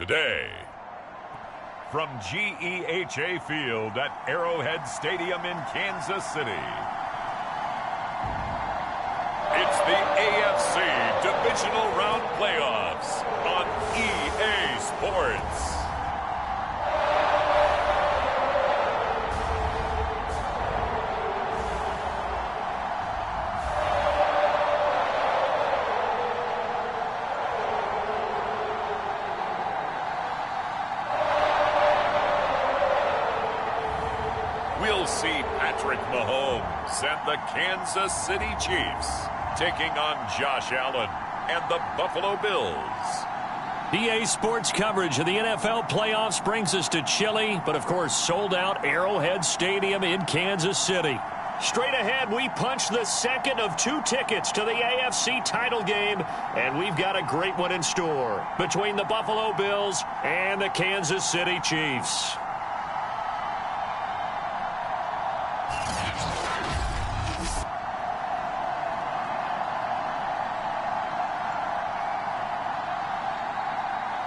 today. From GEHA Field at Arrowhead Stadium in Kansas City, it's the AFC Divisional Round Playoffs on EA Sports. We'll see Patrick Mahomes and the Kansas City Chiefs taking on Josh Allen and the Buffalo Bills. EA Sports coverage of the NFL playoffs brings us to chilly, but of course sold out Arrowhead Stadium in Kansas City. Straight ahead, we punch the second of 2 tickets to the AFC title game, and we've got a great one in store between the Buffalo Bills and the Kansas City Chiefs.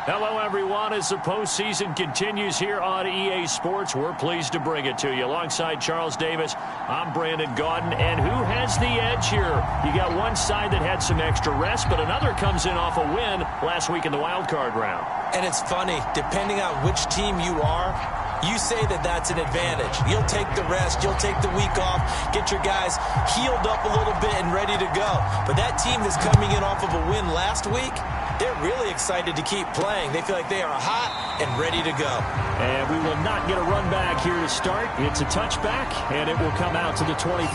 Hello, everyone. As the postseason continues here on EA Sports, we're pleased to bring it to you. Alongside Charles Davis, I'm Brandon Gaudin. And who has the edge here? You got one side that had some extra rest, but another comes in off a win last week in the wild card round. And it's funny, depending on which team you are, you say that that's an advantage. You'll take the rest, you'll take the week off, get your guys healed up a little bit and ready to go. But that team that's coming in off of a win last week, they're really excited to keep playing. They feel like they are hot and ready to go. And we will not get a run back here to start. It's a touchback, and it will come out to the 25.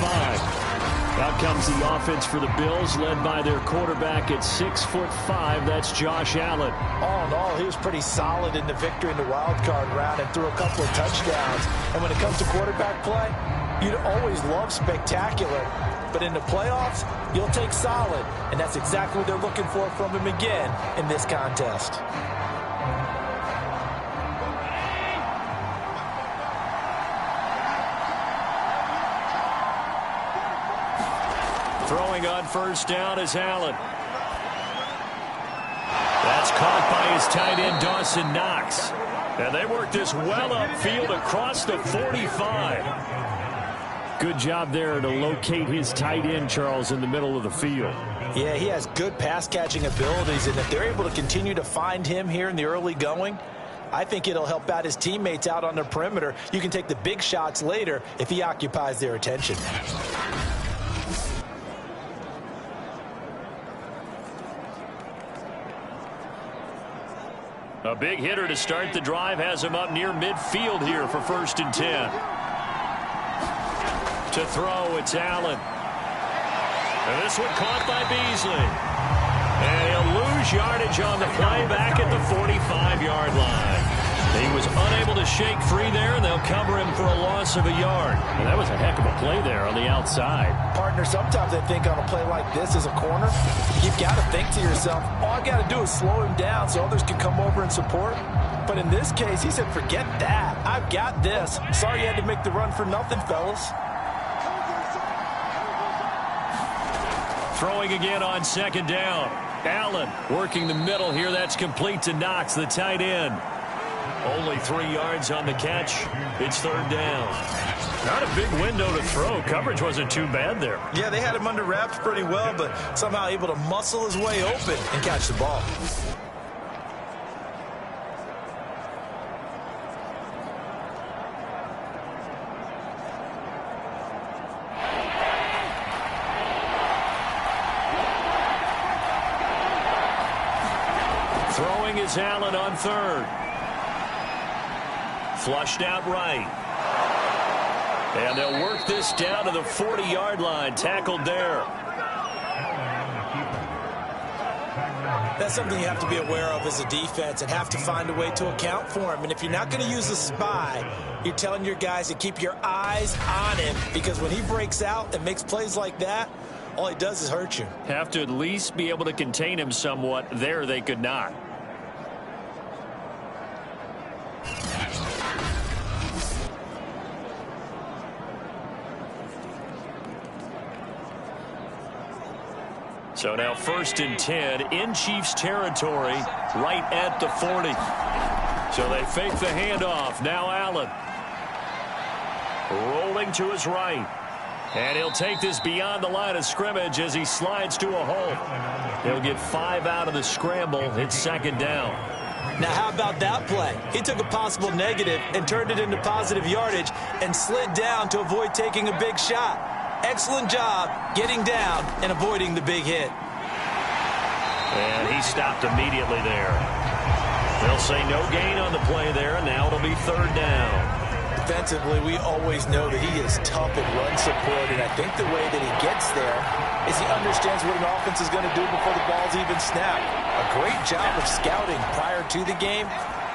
Out comes the offense for the Bills, led by their quarterback at 6'5". That's Josh Allen. All in all, he was pretty solid in the victory in the wild card round and threw a couple of touchdowns. And when it comes to quarterback play, you'd always love spectacular. But in the playoffs, you'll take solid. And that's exactly what they're looking for from him again in this contest. Throwing on first down is Allen. That's caught by his tight end, Dawson Knox. And they work this well upfield across the 45. Good job there to locate his tight end, Charles, in the middle of the field. Yeah, he has good pass-catching abilities, and if they're able to continue to find him here in the early going, I think it'll help out his teammates out on the perimeter. You can take the big shots later if he occupies their attention. A big hitter to start the drive has him up near midfield here for 1st and 10. To throw, it's Allen. And this one caught by Beasley. And he'll lose yardage on the play back at the 45-yard line. He was unable to shake free there, and they'll cover him for a loss of a yard. And that was a heck of a play there on the outside. Partner, sometimes I think on a play like this as a corner, you've got to think to yourself, all I got to do is slow him down so others can come over and support. But in this case, he said, forget that. I've got this. Sorry you had to make the run for nothing, fellas. Throwing again on 2nd down. Allen working the middle here. That's complete to Knox, the tight end. Only 3 yards on the catch. It's 3rd down. Not a big window to throw. Coverage wasn't too bad there. Yeah, they had him under wraps pretty well, but somehow able to muscle his way open and catch the ball. Throwing is Allen on 3rd. Flushed out right. And they'll work this down to the 40-yard line. Tackled there. That's something you have to be aware of as a defense and have to find a way to account for him. And if you're not going to use a spy, you're telling your guys to keep your eyes on him, because when he breaks out and makes plays like that, all he does is hurt you. Have to at least be able to contain him somewhat. There they could not. So now 1st and 10 in Chiefs territory right at the 40. So they fake the handoff. Now Allen. Rolling to his right. And he'll take this beyond the line of scrimmage as he slides to a hole. He'll get 5 out of the scramble. It's 2nd down. Now, how about that play? He took a possible negative and turned it into positive yardage and slid down to avoid taking a big shot. Excellent job getting down and avoiding the big hit. And he stopped immediately there. They'll say no gain on the play there, and now it'll be 3rd down. Defensively, we always know that he is tough at run support, and I think the way that he gets there is he understands what an offense is going to do before the ball's even snapped. A great job of scouting prior to the game,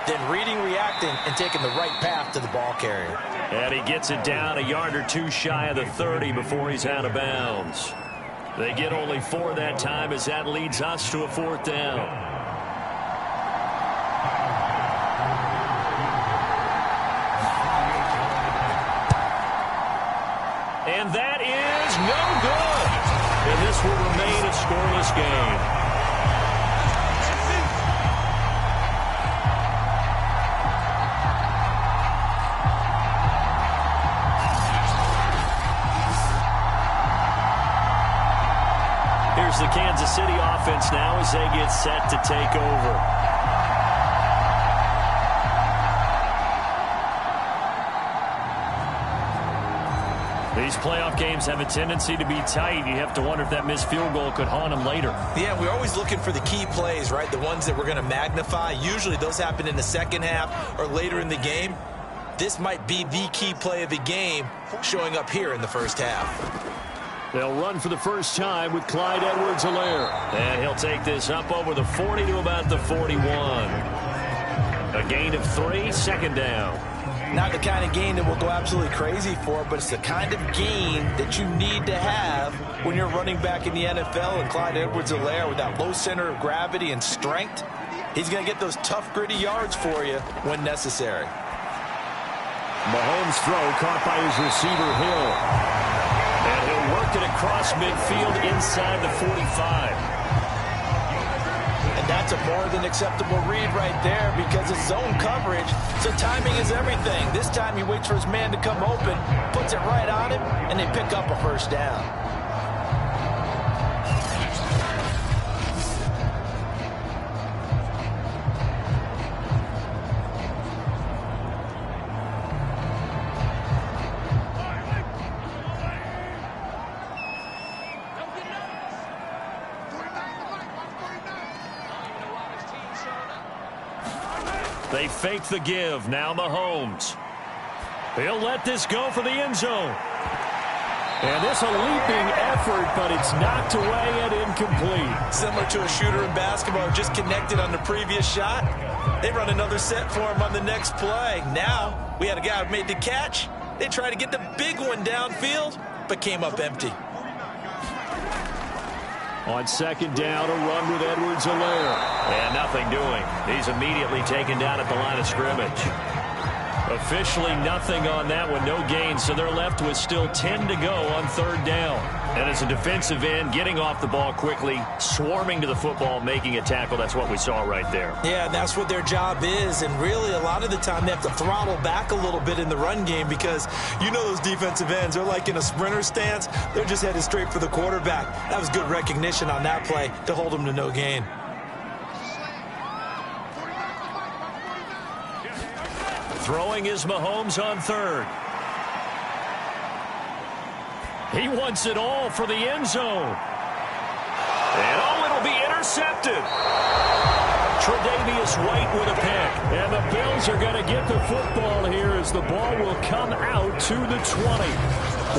then reading, reacting, and taking the right path to the ball carrier. And he gets it down a yard or two shy of the 30 before he's out of bounds. They get only 4 that time as that leads us to a 4th down. And that is no good. And this will remain a scoreless game. Here's the Kansas City offense now as they get set to take over. These playoff games have a tendency to be tight. You have to wonder if that missed field goal could haunt them later. Yeah, we're always looking for the key plays, right? The ones that we're going to magnify. Usually those happen in the second half or later in the game. This might be the key play of the game showing up here in the first half. They'll run for the first time with Clyde Edwards-Helaire. And he'll take this up over the 40 to about the 41. A gain of 3, 2nd down. Not the kind of gain that we'll go absolutely crazy for, but it's the kind of gain that you need to have when you're running back in the NFL. And Clyde Edwards-Helaire, with that low center of gravity and strength, he's going to get those tough, gritty yards for you when necessary. Mahomes' throw caught by his receiver, Hill. And he'll work it across midfield inside the 45. And that's a more than acceptable read right there because it's zone coverage, so timing is everything. This time he waits for his man to come open, puts it right on him, and they pick up a 1st down. They fake the give. Now Mahomes. He'll let this go for the end zone. And this a leaping effort, but it's knocked away and incomplete. Similar to a shooter in basketball, just connected on the previous shot. They run another set for him on the next play. Now, we had a guy who made the catch. They tried to get the big one downfield, but came up empty. On 2nd down, a run with Edwards-Helaire. And nothing doing. He's immediately taken down at the line of scrimmage. Officially nothing on that one, no gain, so they're left with still 10 to go on 3rd down. And as a defensive end, getting off the ball quickly, swarming to the football, making a tackle, that's what we saw right there. Yeah, and that's what their job is, and really a lot of the time they have to throttle back a little bit in the run game because you know those defensive ends, they're like in a sprinter stance, they're just headed straight for the quarterback. That was good recognition on that play to hold them to no gain. Throwing is Mahomes on 3rd. He wants it all for the end zone. And it'll be intercepted. Tre'Davious White with a pick. And the Bills are going to get the football here as the ball will come out to the 20.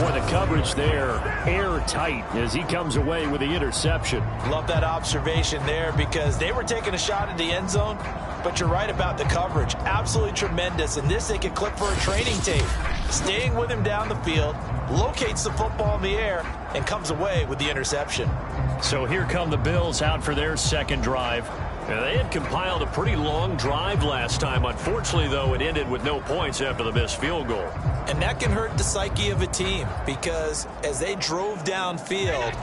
Boy, the coverage there, airtight as he comes away with the interception. Love that observation there because they were taking a shot at the end zone, but you're right about the coverage. Absolutely tremendous. And this they could clip for a training tape. Staying with him down the field, locates the football in the air, and comes away with the interception. So here come the Bills out for their 2nd drive. They had compiled a pretty long drive last time. Unfortunately, though, it ended with no points after the missed field goal. And that can hurt the psyche of a team because as they drove downfield,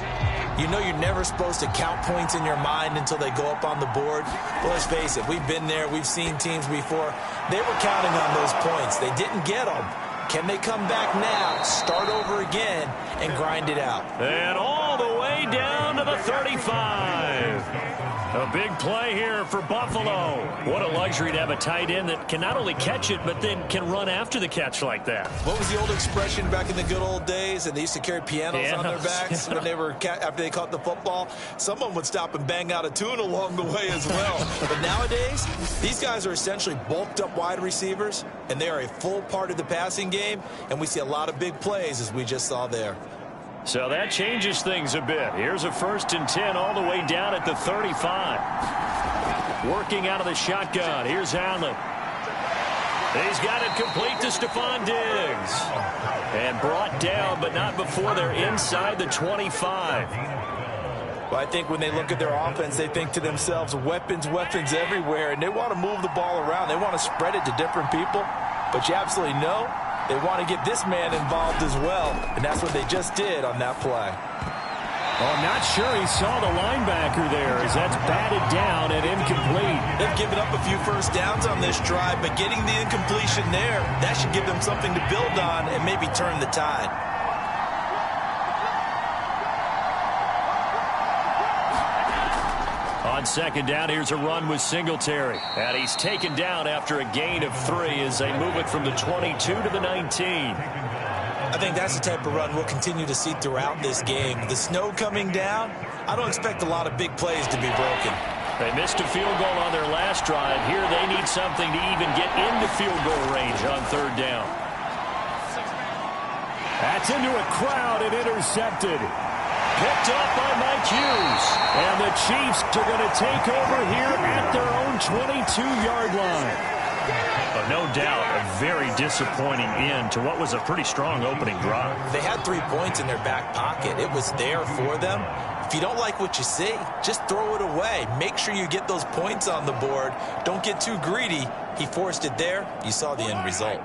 you know you're never supposed to count points in your mind until they go up on the board. But let's face it, we've been there. We've seen teams before. They were counting on those points. They didn't get them. Can they come back now, start over again, and grind it out? And all the way down to the 35. A big play here for Buffalo. What a luxury to have a tight end that can not only catch it, but then can run after the catch like that. What was the old expression back in the good old days? And they used to carry pianos on their backs when they were after they caught the football. Someone would stop and bang out a tune along the way as well. But nowadays, these guys are essentially bulked up wide receivers, and they are a full part of the passing game, and we see a lot of big plays as we just saw there. So that changes things a bit. Here's a 1st and 10 all the way down at the 35. Working out of the shotgun. Here's Allen. He's got it complete to Stephon Diggs. And brought down, but not before they're inside the 25. Well, I think when they look at their offense, they think to themselves, weapons, weapons everywhere, and they want to move the ball around. They want to spread it to different people, but you absolutely know they want to get this man involved as well, and that's what they just did on that play. Oh, I'm not sure he saw the linebacker there as that's batted down and incomplete. They've given up a few first downs on this drive, but getting the incompletion there, that should give them something to build on and maybe turn the tide. On 2nd down, here's a run with Singletary. And he's taken down after a gain of 3 as they move it from the 22 to the 19. I think that's the type of run we'll continue to see throughout this game. The snow coming down, I don't expect a lot of big plays to be broken. They missed a field goal on their last drive. Here they need something to even get into field goal range on 3rd down. That's into a crowd and intercepted. Picked up by Mike Hughes. And the Chiefs are going to take over here at their own 22-yard line. But no doubt, a very disappointing end to what was a pretty strong opening drive. They had 3 points in their back pocket. It was there for them. If you don't like what you see, just throw it away. Make sure you get those points on the board. Don't get too greedy. He forced it there. You saw the end result.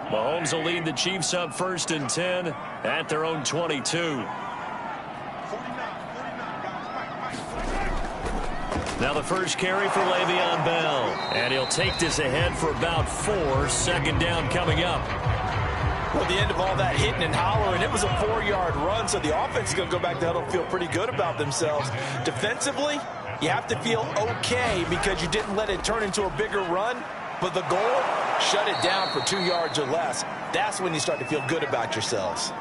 Mahomes will lead the Chiefs up 1st and 10 at their own 22. Now the first carry for Le'Veon Bell. And he'll take this ahead for about 4. 2nd down coming up. Well, the end of all that hitting and hollering, it was a 4-yard run, so the offense is going to go back to huddle and feel pretty good about themselves. Defensively, you have to feel okay because you didn't let it turn into a bigger run. But the goal, shut it down for 2 yards or less. That's when you start to feel good about yourselves.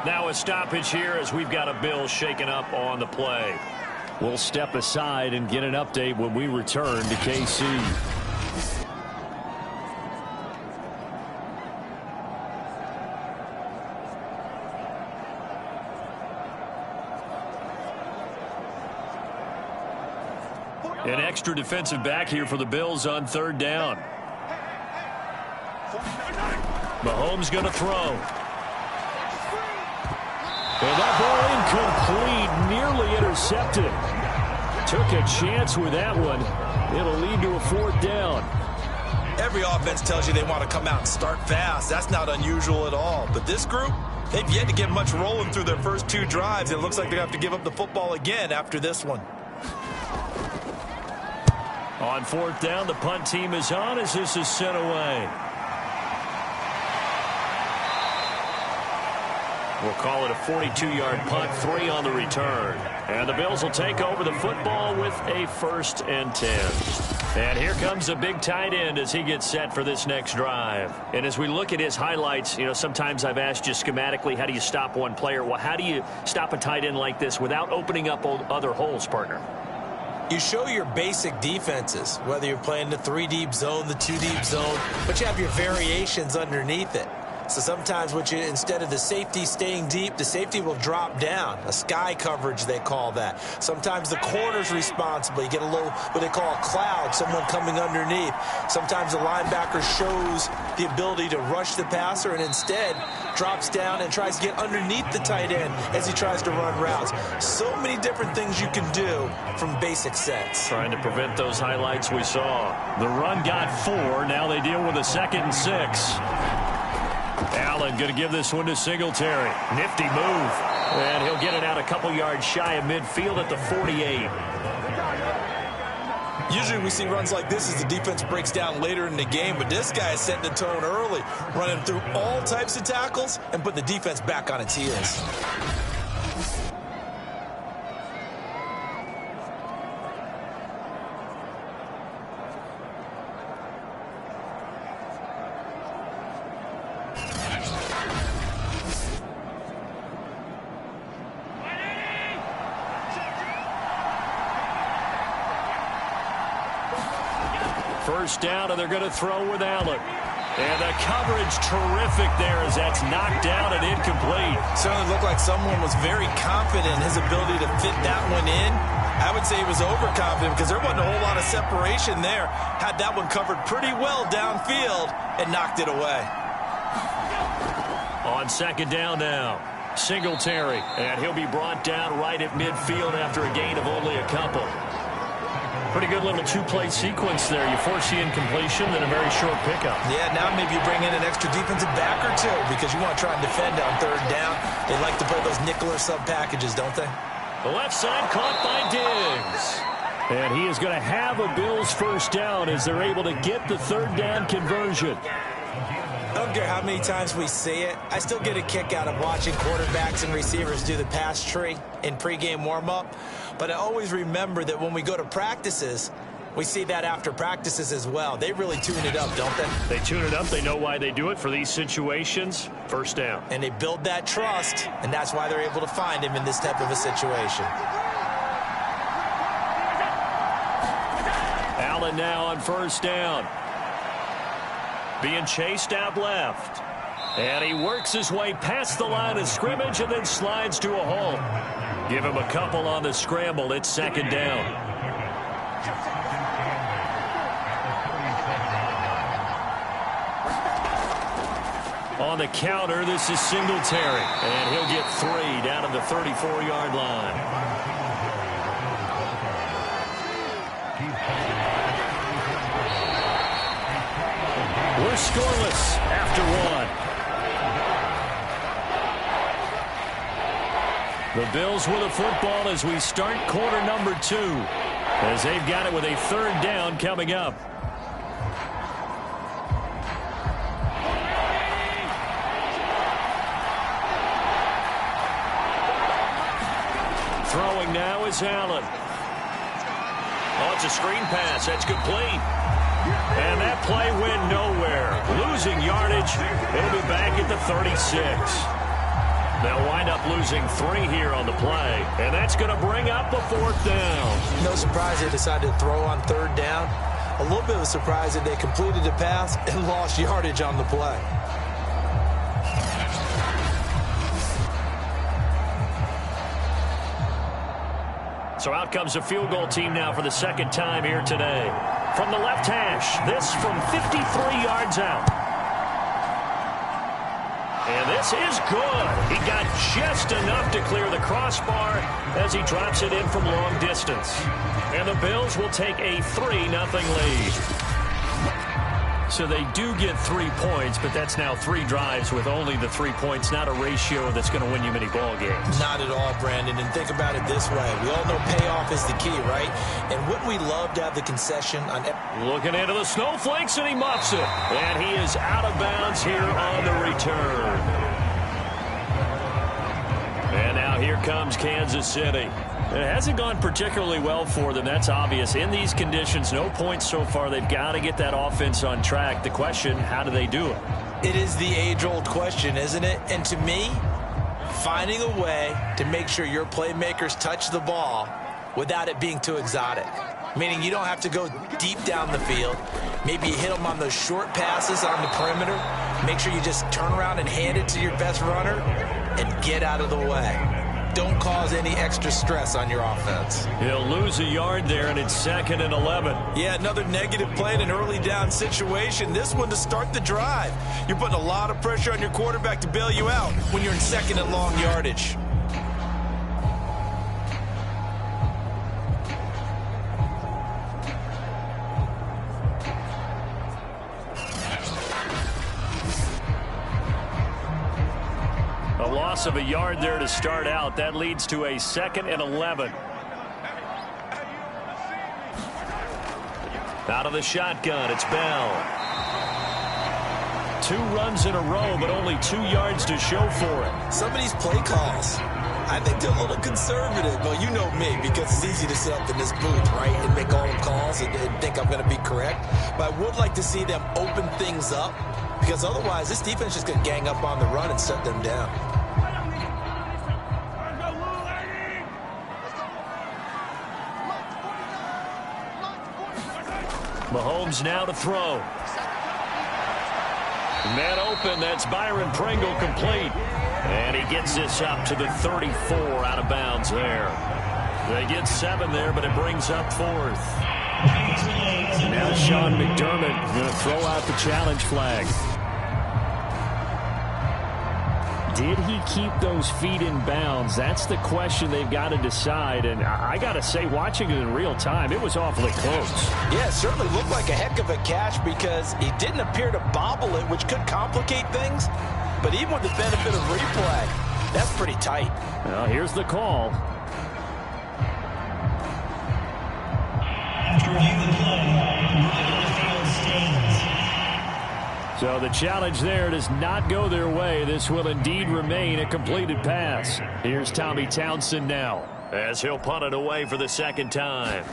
Now a stoppage here as we've got a Bill shaken up on the play. We'll step aside and get an update when we return to KC. An extra defensive back here for the Bills on 3rd down. Mahomes going to throw. And that ball incomplete, nearly intercepted. Took a chance with that one. It'll lead to a 4th down. Every offense tells you they want to come out and start fast. That's not unusual at all. But this group, they've yet to get much rolling through their first 2 drives. It looks like they have to give up the football again after this one. On 4th down, the punt team is on as this is sent away. We'll call it a 42-yard punt, 3 on the return. And the Bills will take over the football with a 1st and 10. And here comes a big tight end as he gets set for this next drive. And as we look at his highlights, you know, sometimes I've asked just schematically, how do you stop one player? Well, how do you stop a tight end like this without opening up other holes, partner? You show your basic defenses, whether you're playing the 3-deep zone, the 2-deep zone, but you have your variations underneath it. So sometimes instead of the safety staying deep, the safety will drop down. A sky coverage, they call that. Sometimes the corner's responsible. You get a little, what they call a cloud, someone coming underneath. Sometimes the linebacker shows the ability to rush the passer and instead drops down and tries to get underneath the tight end as he tries to run routes. So many different things you can do from basic sets. Trying to prevent those highlights we saw. The run got 4. Now they deal with a 2nd and 6. Allen going to give this one to Singletary. Nifty move. And he'll get it out a couple yards shy of midfield at the 48. Usually we see runs like this as the defense breaks down later in the game, but this guy is setting the tone early, running through all types of tackles and putting the defense back on its heels. First down, and they're going to throw with Allen. And the coverage terrific there as that's knocked down and incomplete. Certainly looked like someone was very confident in his ability to fit that one in. I would say he was overconfident because there wasn't a whole lot of separation there. Had that one covered pretty well downfield and knocked it away. On 2nd down now, Singletary. And he'll be brought down right at midfield after a gain of only a couple. Pretty good little 2-play sequence there. You force the incompletion, then a very short pickup. Yeah, now maybe you bring in an extra defensive back or two because you want to try and defend on 3rd down. They like to play those nickel or sub packages, don't they? The left side caught by Diggs. And he is going to have a Bills first down as they're able to get the 3rd down conversion. I don't care how many times we see it. I still get a kick out of watching quarterbacks and receivers do the pass tree in pregame warm-up. But I always remember that when we go to practices, we see that after practices as well. They really tune it up, don't they? They tune it up. They know why they do it for these situations. First down. And they build that trust, and that's why they're able to find him in this type of a situation. Allen now on first down. Being chased out left. And he works his way past the line of scrimmage and then slides to a halt. Give him a couple on the scramble. It's 2nd down. On the counter, this is Singletary. And he'll get 3 down at the 34-yard line. We're scoreless after 1. The Bills with a football as we start quarter number 2. As they've got it with a 3rd down coming up. Throwing now is Allen. Oh, it's a screen pass. That's complete. And that play went nowhere. Losing yardage. It'll be back at the 36. They'll wind up losing 3 here on the play. And that's going to bring up a 4th down. No surprise they decided to throw on 3rd down. A little bit of a surprise that they completed the pass and lost yardage on the play. So out comes a field goal team now for the 2nd time here today. From the left hash, this from 53 yards out. And this is good. He got just enough to clear the crossbar as he drops it in from long distance. And the Bills will take a 3-0 lead. So they do get 3 points, but that's now 3 drives with only the 3 points, not a ratio that's going to win you many ball games. Not at all, Brandon. And think about it this way. We all know payoff is the key, right? And wouldn't we love to have the concession on... Looking into the snowflakes, and he muffs it. And he is out of bounds here on the return. And now here comes Kansas City. It hasn't gone particularly well for them. That's obvious. In these conditions, no points so far. They've got to get that offense on track. The question, how do they do it? It is the age-old question, isn't it? And to me, finding a way to make sure your playmakers touch the ball without it being too exotic. Meaning you don't have to go deep down the field. Maybe you hit them on those short passes on the perimeter. Make sure you just turn around and hand it to your best runner and get out of the way. Don't cause any extra stress on your offense. He'll lose a yard there, and it's 2nd and 11. Yeah, another negative play in an early down situation. This one to start the drive. You're putting a lot of pressure on your quarterback to bail you out when you're in 2nd and long yardage. Loss of a yard there to start out. That leads to a 2nd and 11. Out of the shotgun, it's Bell. 2 runs in a row, but only 2 yards to show for it. Some of these play calls, I think they're a little conservative. Well, you know me, because it's easy to sit up in this booth, right, and make all the calls and think I'm going to be correct. But I would like to see them open things up, because otherwise this defense is going to gang up on the run and shut them down. Mahomes now to throw. Man open, that's Byron Pringle complete. And he gets this up to the 34 out of bounds there. They get 7 there, but it brings up 4th. Now Sean McDermott going to throw out the challenge flag. Did he keep those feet in bounds? That's the question they've got to decide. And I got to say, watching it in real time, it was awfully close. Yeah, it certainly looked like a heck of a catch because he didn't appear to bobble it, which could complicate things. But even with the benefit of replay, that's pretty tight. Well, here's the call. After reviewing the play, So the challenge there does not go their way. This will indeed remain a completed pass. Here's Tommy Townsend now as he'll punt it away for the 2nd time.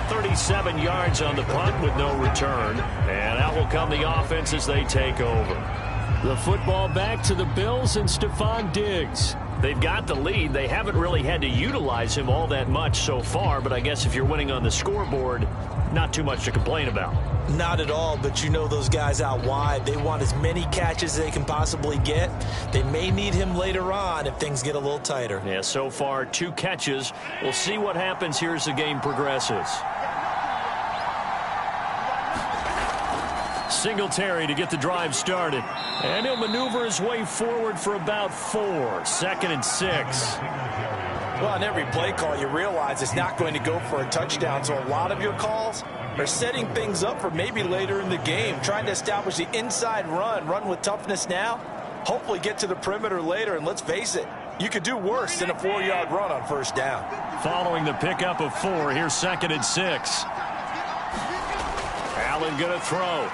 "37 yards on the punt with no return. And out will come the offense as they take over. The football back to the Bills and Stephon Diggs. They've got the lead. They haven't really had to utilize him all that much so far, but I guess if you're winning on the scoreboard, not too much to complain about. Not at all, but you know those guys out wide. They want as many catches as they can possibly get. They may need him later on if things get a little tighter. Yeah, so far 2 catches. We'll see what happens here as the game progresses. Singletary to get the drive started. And he'll maneuver his way forward for about 4. 2nd and 6. Well, on every play call, you realize it's not going to go for a touchdown. So a lot of your calls are setting things up for maybe later in the game, trying to establish the inside run with toughness now, hopefully get to the perimeter later. And let's face it, you could do worse than a 4-yard run on 1st down. Following the pickup of 4, here's 2nd and 6. Allen going to throw.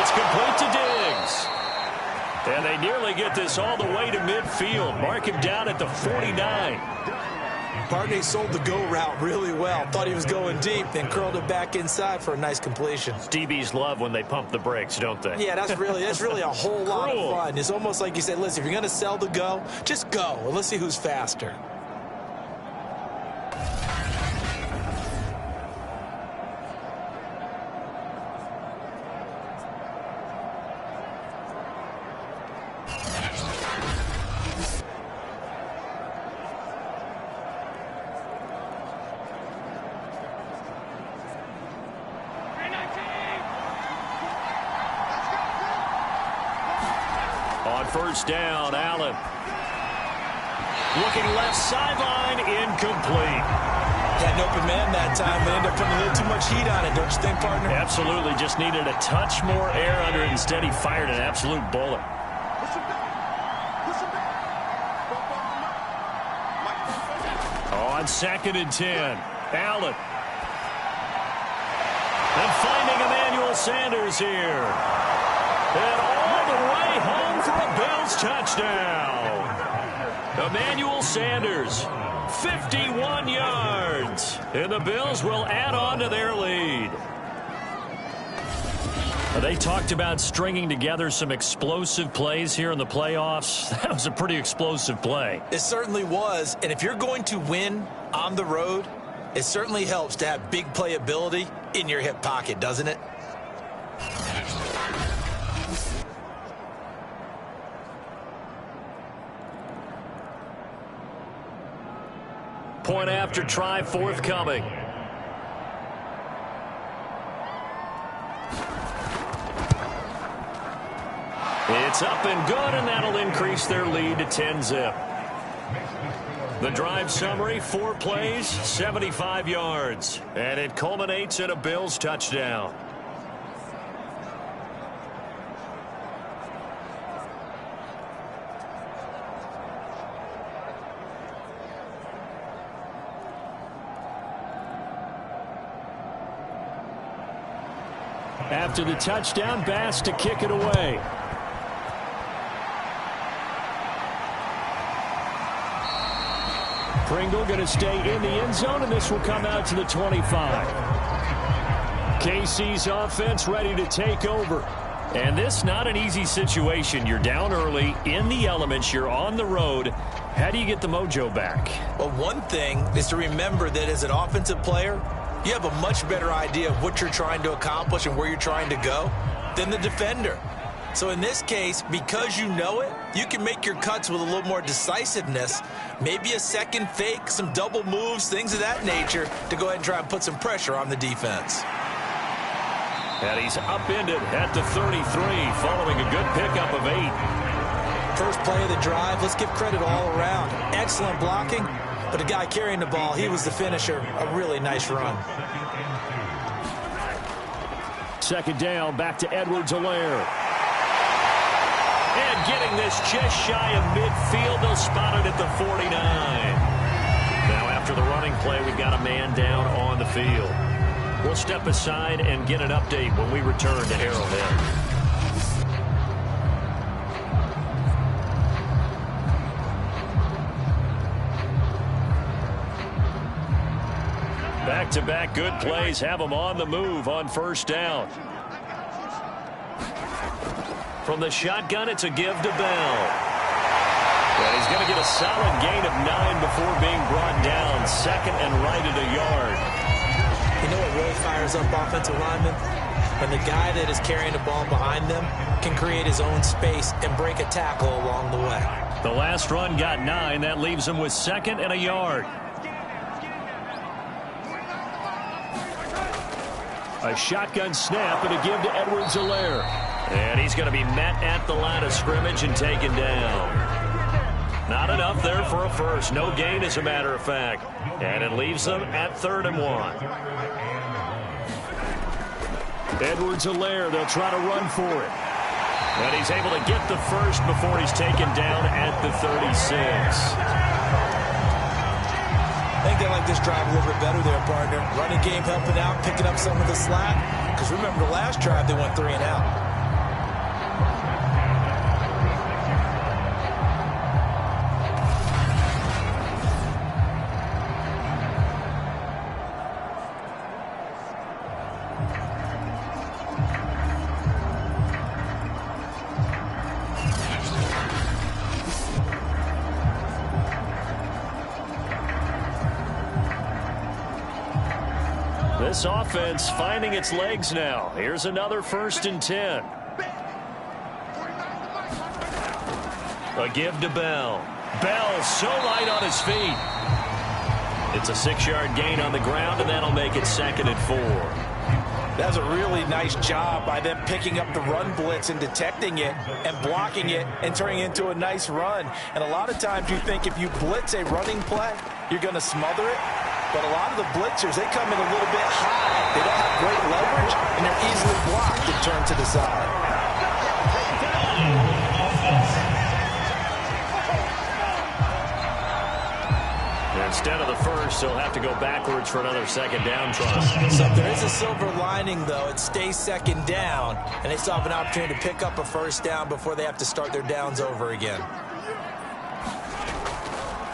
It's complete to Diggs. And they nearly get this all the way to midfield. Mark him down at the 49. Partney sold the go route really well. Thought he was going deep, then curled it back inside for a nice completion. DBs love when they pump the brakes, don't they? Yeah, that's really a whole lot of fun. It's almost like you said, listen, if you're going to sell the go, just go. And let's see who's faster. On 1st down, Allen. Looking left sideline, incomplete. Had an open man that time, but ended up putting a little too much heat on it, don't you think, partner? Absolutely, just needed a touch more air under it. Instead, he fired an absolute bullet. On 2nd and 10, Allen. And finding Emmanuel Sanders here. And all the way home for a Bills touchdown. Emmanuel Sanders, 51 yards. And the Bills will add on to their lead. They talked about stringing together some explosive plays here in the playoffs. That was a pretty explosive play. It certainly was, and if you're going to win on the road, it certainly helps to have big playability in your hip pocket, doesn't it? Point after try forthcoming. It's up and good, and that'll increase their lead to 10-zip. The drive summary, 4 plays, 75 yards. And it culminates in a Bills touchdown. After the touchdown, Bass to kick it away. Pringle going to stay in the end zone, and this will come out to the 25. KC's offense ready to take over. And this not an easy situation. You're down early, in the elements, you're on the road. How do you get the mojo back? Well, one thing is to remember that as an offensive player, you have a much better idea of what you're trying to accomplish and where you're trying to go than the defender. So in this case, because you know it, you can make your cuts with a little more decisiveness, maybe a second fake, some double moves, things of that nature, to go ahead and try and put some pressure on the defense. And he's upended at the 33, following a good pickup of 8. First play of the drive, let's give credit all around. Excellent blocking, but the guy carrying the ball, he was the finisher. A really nice run. Second down, back to Edwards-Helaire. And getting this just shy of midfield, they'll spot it at the 49. Now after the running play, we've got a man down on the field. We'll step aside and get an update when we return to Arrowhead. Back-to-back good plays have them on the move on first down. From the shotgun, it's a give to Bell. And he's going to get a solid gain of 9 before being brought down. Second and right at a yard. You know what really fires up offensive linemen? When the guy that is carrying the ball behind them can create his own space and break a tackle along the way. The last run got 9. That leaves him with second and a yard. A shotgun snap and a give to Edwards-Helaire. And he's going to be met at the line of scrimmage and taken down. Not enough there for a first. No gain, as a matter of fact. And it leaves them at 3rd and 1. Edwards-Helaire, they'll try to run for it. And he's able to get the first before he's taken down at the 36. I think they like this drive a little bit better there, partner. Running game helping out, picking up some of the slack. Because remember, the last drive, they went 3 and out. This offense finding its legs now. Here's another 1st and 10. A give to Bell. Bell so light on his feet. It's a 6-yard gain on the ground, and that'll make it 2nd and 4. That's a really nice job by them picking up the run blitz and detecting it and blocking it and turning it into a nice run. And a lot of times you think if you blitz a running play, you're going to smother it. But a lot of the blitzers, they come in a little bit high. They don't have great leverage, and they're easily blocked and turned to the side. Instead of the first, they'll have to go backwards for another 2nd down try. So if there is a silver lining, though, it stays 2nd down, and they still have an opportunity to pick up a 1st down before they have to start their downs over again.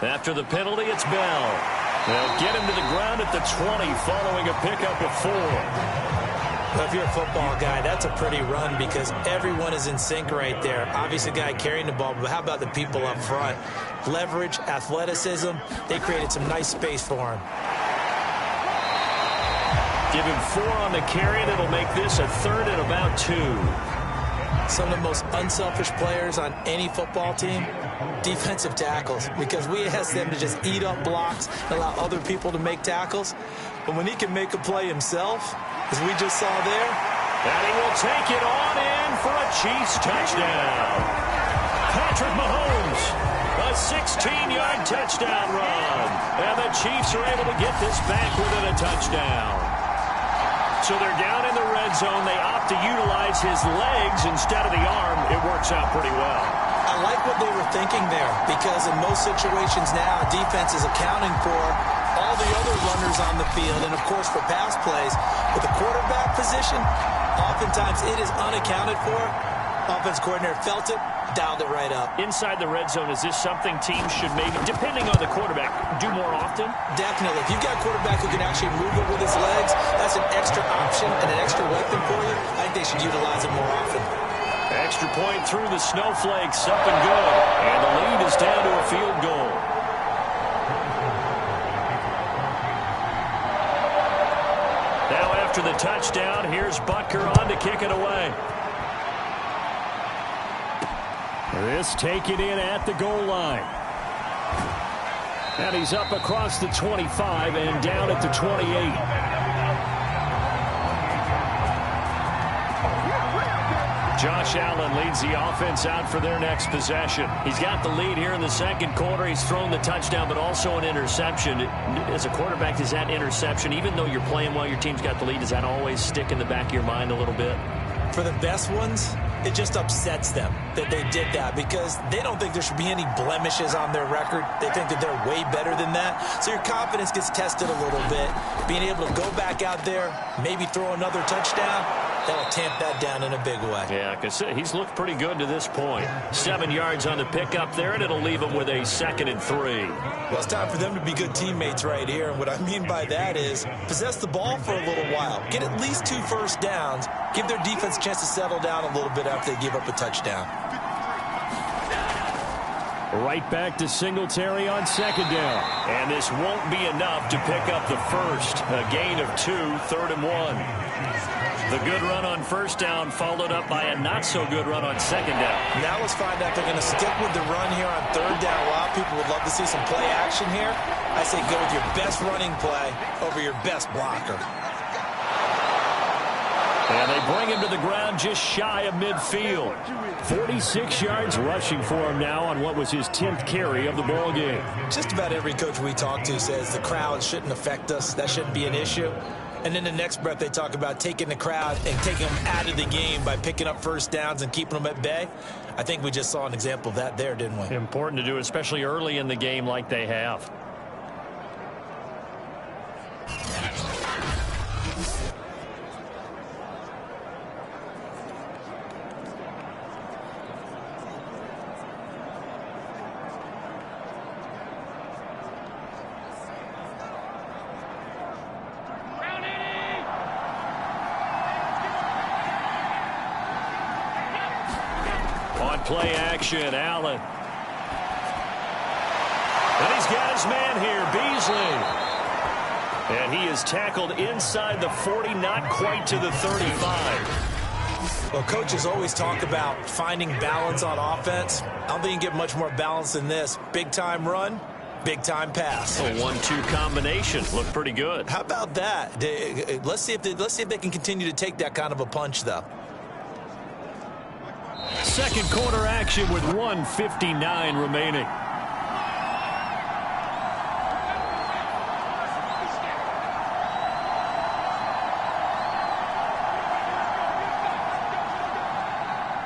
After the penalty, it's Bell. They'll get him to the ground at the 20 following a pickup of 4. Well, if you're a football guy, that's a pretty run because everyone is in sync right there. Obviously, the guy carrying the ball, but how about the people up front? Leverage, athleticism, they created some nice space for him. Give him 4 on the carry, and it'll make this a 3rd and about 2. Some of the most unselfish players on any football team, defensive tackles, because we ask them to just eat up blocks and allow other people to make tackles. But when he can make a play himself, as we just saw there. And he will take it on in for a Chiefs touchdown. Patrick Mahomes, a 16-yard touchdown run. And the Chiefs are able to get this back within a touchdown. So they're down in the red zone. They opt to utilize his legs instead of the arm. It works out pretty well. I like what they were thinking there because in most situations now, defense is accounting for all the other runners on the field and, of course, for pass plays. With the quarterback position, oftentimes it is unaccounted for. Offense coordinator felt it, dialed it right up. Inside the red zone, is this something teams should maybe, depending on the quarterback, do more often? Definitely. If you've got a quarterback who can actually move it with his legs, that's an extra option and an extra weapon for you. I think they should utilize it more often. Extra point through the snowflakes, up and good. And the lead is down to a field goal. Now after the touchdown, here's Butker on to kick it away. This taken in at the goal line. And he's up across the 25 and down at the 28. Josh Allen leads the offense out for their next possession. He's got the lead here in the second quarter. He's thrown the touchdown, but also an interception. As a quarterback, does that interception, even though you're playing while your team's got the lead, does that always stick in the back of your mind a little bit? For the best ones, it just upsets them that they did that because they don't think there should be any blemishes on their record. They think that they're way better than that. So your confidence gets tested a little bit. Being able to go back out there, maybe throw another touchdown, that'll tamp that down in a big way. Yeah, because he's looked pretty good to this point. 7 yards on the pickup there, and it'll leave him with a 2nd and 3. Well, it's time for them to be good teammates right here. And what I mean by that is possess the ball for a little while. Get at least 2 first downs. Give their defense a chance to settle down a little bit after they give up a touchdown. Right back to Singletary on 2nd down. And this won't be enough to pick up the first. A gain of 2, 3rd and 1. The good run on 1st down followed up by a not-so-good run on 2nd down. Now let's find out if they're going to stick with the run here on 3rd down. A lot of people would love to see some play action here. I say go with your best running play over your best blocker. And they bring him to the ground just shy of midfield. 46 yards rushing for him now on what was his 10th carry of the ball game. Just about every coach we talk to says the crowd shouldn't affect us. That shouldn't be an issue. And in the next breath, they talk about taking the crowd and taking them out of the game by picking up first downs and keeping them at bay. I think we just saw an example of that there, didn't we? Important to do, especially early in the game like they have. Play action, Allen. And he's got his man here, Beasley. And he is tackled inside the 40, not quite to the 35. Well, coaches always talk about finding balance on offense. I don't think you get much more balance than this. Big-time run, big-time pass. A 1-2 combination. Looked pretty good. How about that? Let's see if they can continue to take that kind of a punch, though. Second quarter action with 1:59 remaining.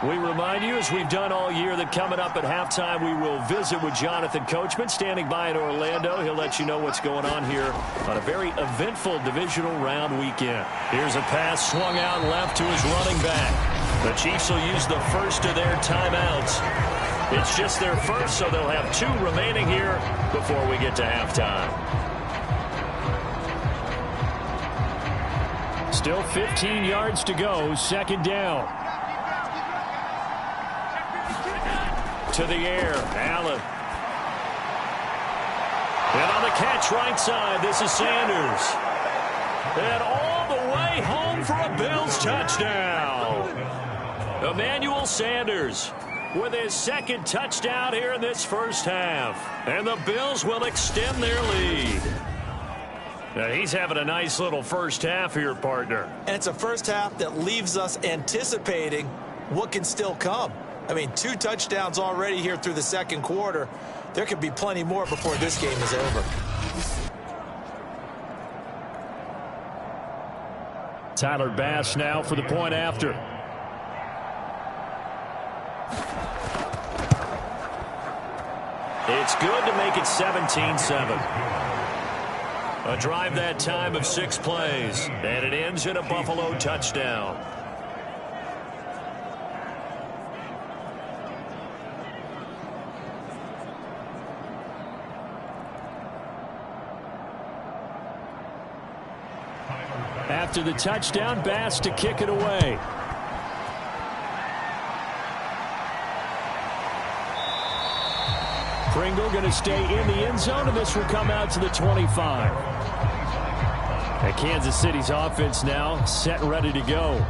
We remind you, as we've done all year, that coming up at halftime, we will visit with Jonathan Coachman, standing by in Orlando. He'll let you know what's going on here on a very eventful divisional round weekend. Here's a pass swung out left to his running back. The Chiefs will use the first of their timeouts. It's just their first, so they'll have 2 remaining here before we get to halftime. Still 15 yards to go, second down. To the air, Allen. And on the catch right side, this is Sanders. And all the way home for a Bills touchdown. Emmanuel Sanders with his second touchdown here in this first half. And the Bills will extend their lead. Now he's having a nice little first half here, partner. And it's a first half that leaves us anticipating what can still come. I mean, 2 touchdowns already here through the second quarter. There could be plenty more before this game is over. Tyler Bass now for the point after. It's good to make it 17-7. A drive that time of 6 plays, and it ends in a Buffalo touchdown. After the touchdown, Bass to kick it away. Pringle going to stay in the end zone, and this will come out to the 25. And Kansas City's offense now set and ready to go.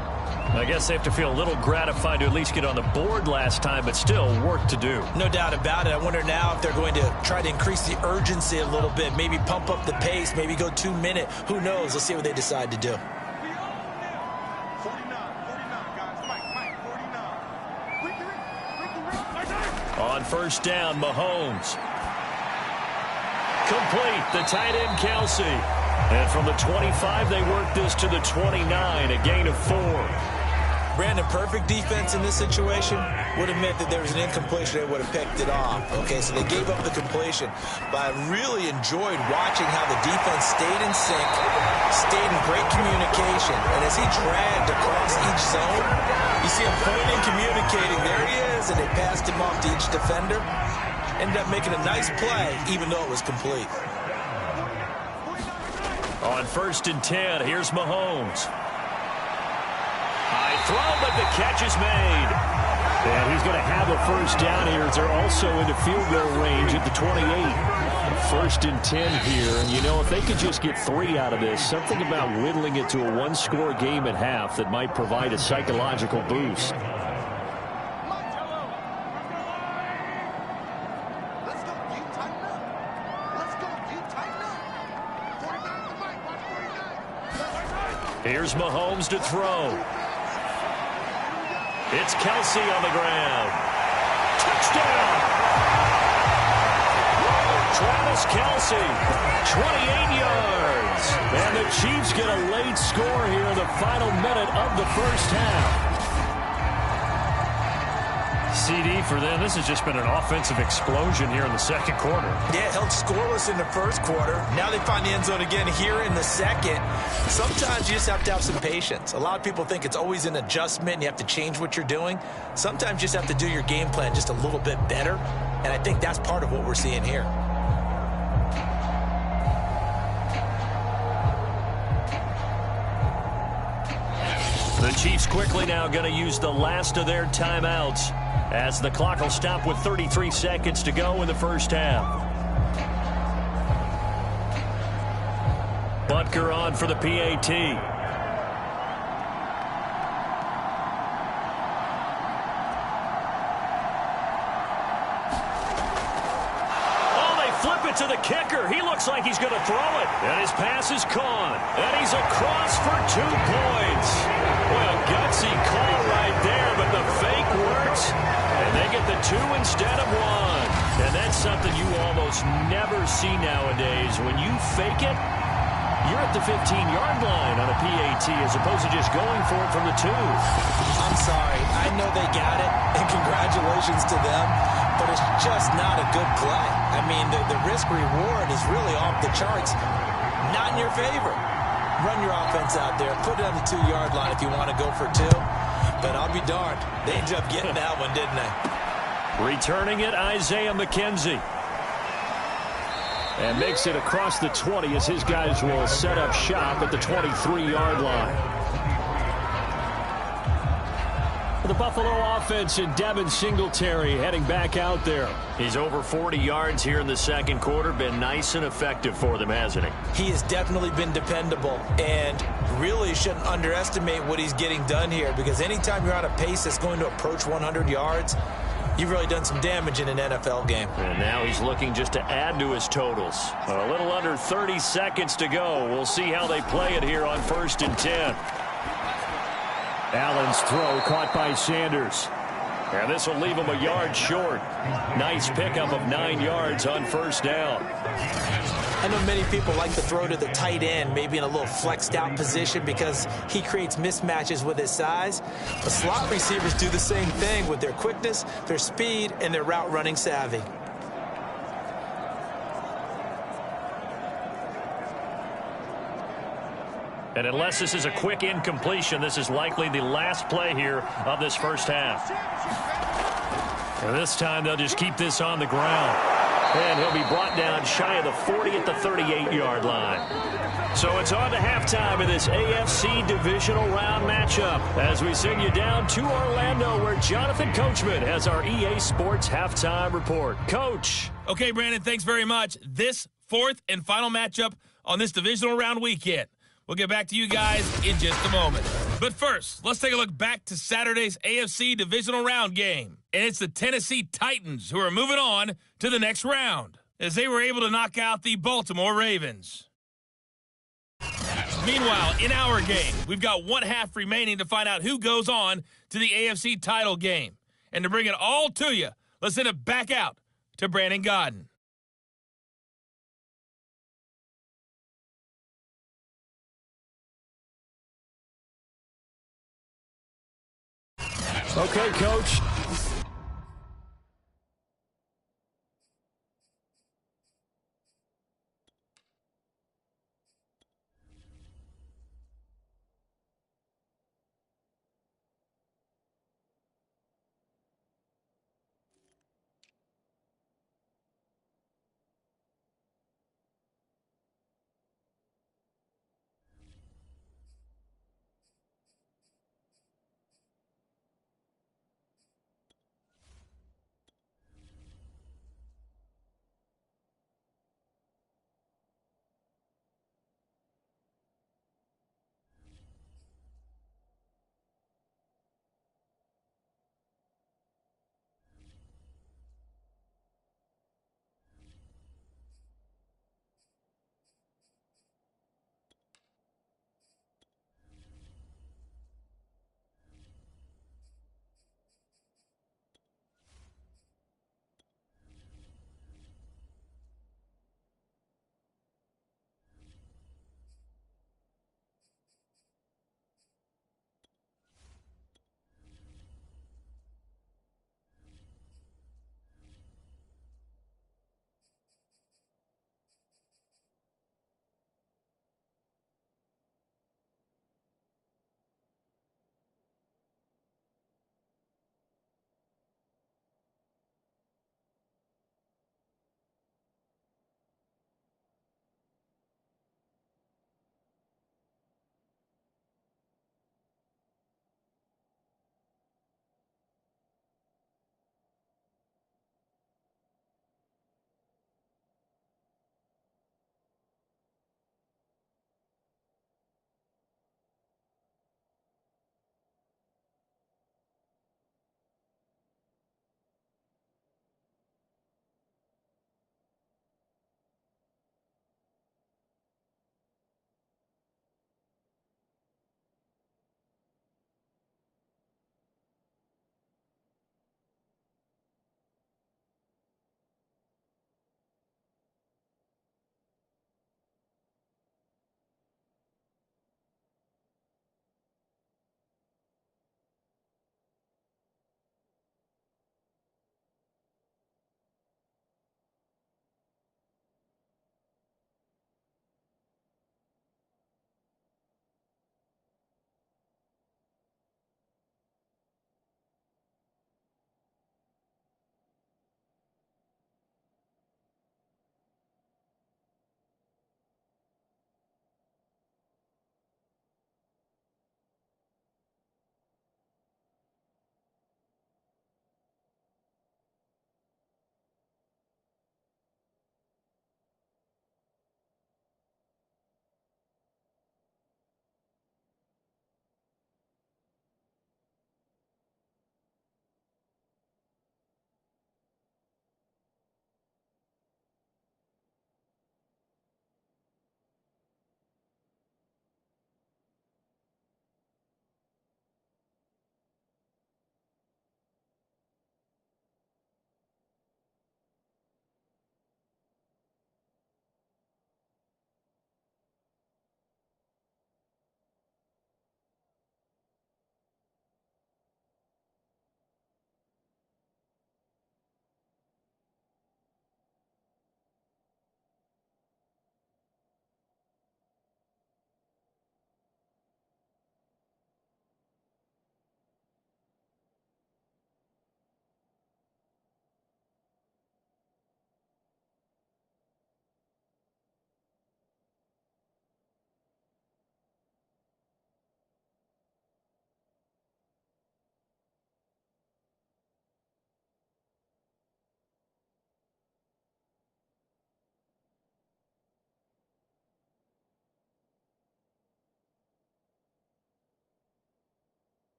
I guess they have to feel a little gratified to at least get on the board last time, but still work to do. No doubt about it. I wonder now if they're going to try to increase the urgency a little bit, maybe pump up the pace, maybe go 2-minute. Who knows? Let's see what they decide to do. On first down, Mahomes. Complete, the tight end Kelsey. And from the 25, they work this to the 29, a gain of 4. Brandon, perfect defense in this situation would have meant that there was an incompletion. They would have picked it off. Okay, so they gave up the completion. But I really enjoyed watching how the defense stayed in sync, stayed in great communication. And as he dragged across each zone, you see him pointing, communicating. There he is, and they passed him off to each defender. Ended up making a nice play, even though it was complete. On first and 10, here's Mahomes. High throw, but the catch is made. And he's going to have a first down here as they're also into field goal range at the 28. First and 10 here. And, you know, if they could just get 3 out of this, something about whittling it to a 1-score game at half that might provide a psychological boost. Here's Mahomes to throw. It's Kelsey on the ground. Touchdown! Travis Kelsey, 28 yards. And the Chiefs get a late score here in the final minute of the first half. CD for them. This has just been an offensive explosion here in the second quarter. Yeah, held scoreless in the first quarter. Now they find the end zone again here in the second. Sometimes you just have to have some patience. A lot of people think it's always an adjustment and you have to change what you're doing. Sometimes you just have to do your game plan just a little bit better. And I think that's part of what we're seeing here. The Chiefs quickly now going to use the last of their timeouts as the clock will stop with 33 seconds to go in the first half. Butker on for the PAT. Oh, they flip it to the kicker. He looks like he's going to throw it. And his pass is caught. And he's across for 2 points. Well, gutsy call right there, but the fake works. And they get the 2 instead of 1. And that's something you almost never see nowadays. When you fake it, you're at the 15-yard line on a PAT as opposed to just going for it from the 2. I'm sorry. I know they got it, and congratulations to them, but it's just not a good play. I mean, the risk-reward is really off the charts. Not in your favor. Run your offense out there. Put it on the 2-yard line if you want to go for 2. But I'll be darned. They ended up getting that one, didn't they? Returning it, Isaiah McKenzie. And makes it across the 20 as his guys will set up shop at the 23-yard line. The Buffalo offense and Devin Singletary heading back out there. He's over 40 yards here in the second quarter. Been nice and effective for them, hasn't he? He has definitely been dependable, and really shouldn't underestimate what he's getting done here, because anytime you're on a pace that's going to approach 100 yards, you've really done some damage in an NFL game. And now he's looking just to add to his totals. A little under 30 seconds to go. We'll see how they play it here on 1st and 10. Allen's throw caught by Sanders. And this will leave him a yard short. Nice pickup of 9 yards on 1st down. I know many people like to throw to the tight end, maybe in a little flexed out position because he creates mismatches with his size. But slot receivers do the same thing with their quickness, their speed, and their route running savvy. And unless this is a quick incompletion, this is likely the last play here of this first half. And this time they'll just keep this on the ground. And he'll be brought down shy of the 40 at the 38-yard line. So it's on to halftime of this AFC Divisional Round matchup as we send you down to Orlando where Jonathan Coachman has our EA Sports Halftime Report. Coach. Okay, Brandon, thanks very much. This fourth and final matchup on this Divisional Round weekend. We'll get back to you guys in just a moment. But first, let's take a look back to Saturday's AFC Divisional Round game. And it's the Tennessee Titans who are moving on to the next round as they were able to knock out the Baltimore Ravens. Meanwhile, in our game, we've got one half remaining to find out who goes on to the AFC title game. And to bring it all to you, let's send it back out to Brandon Godden. Okay, Coach.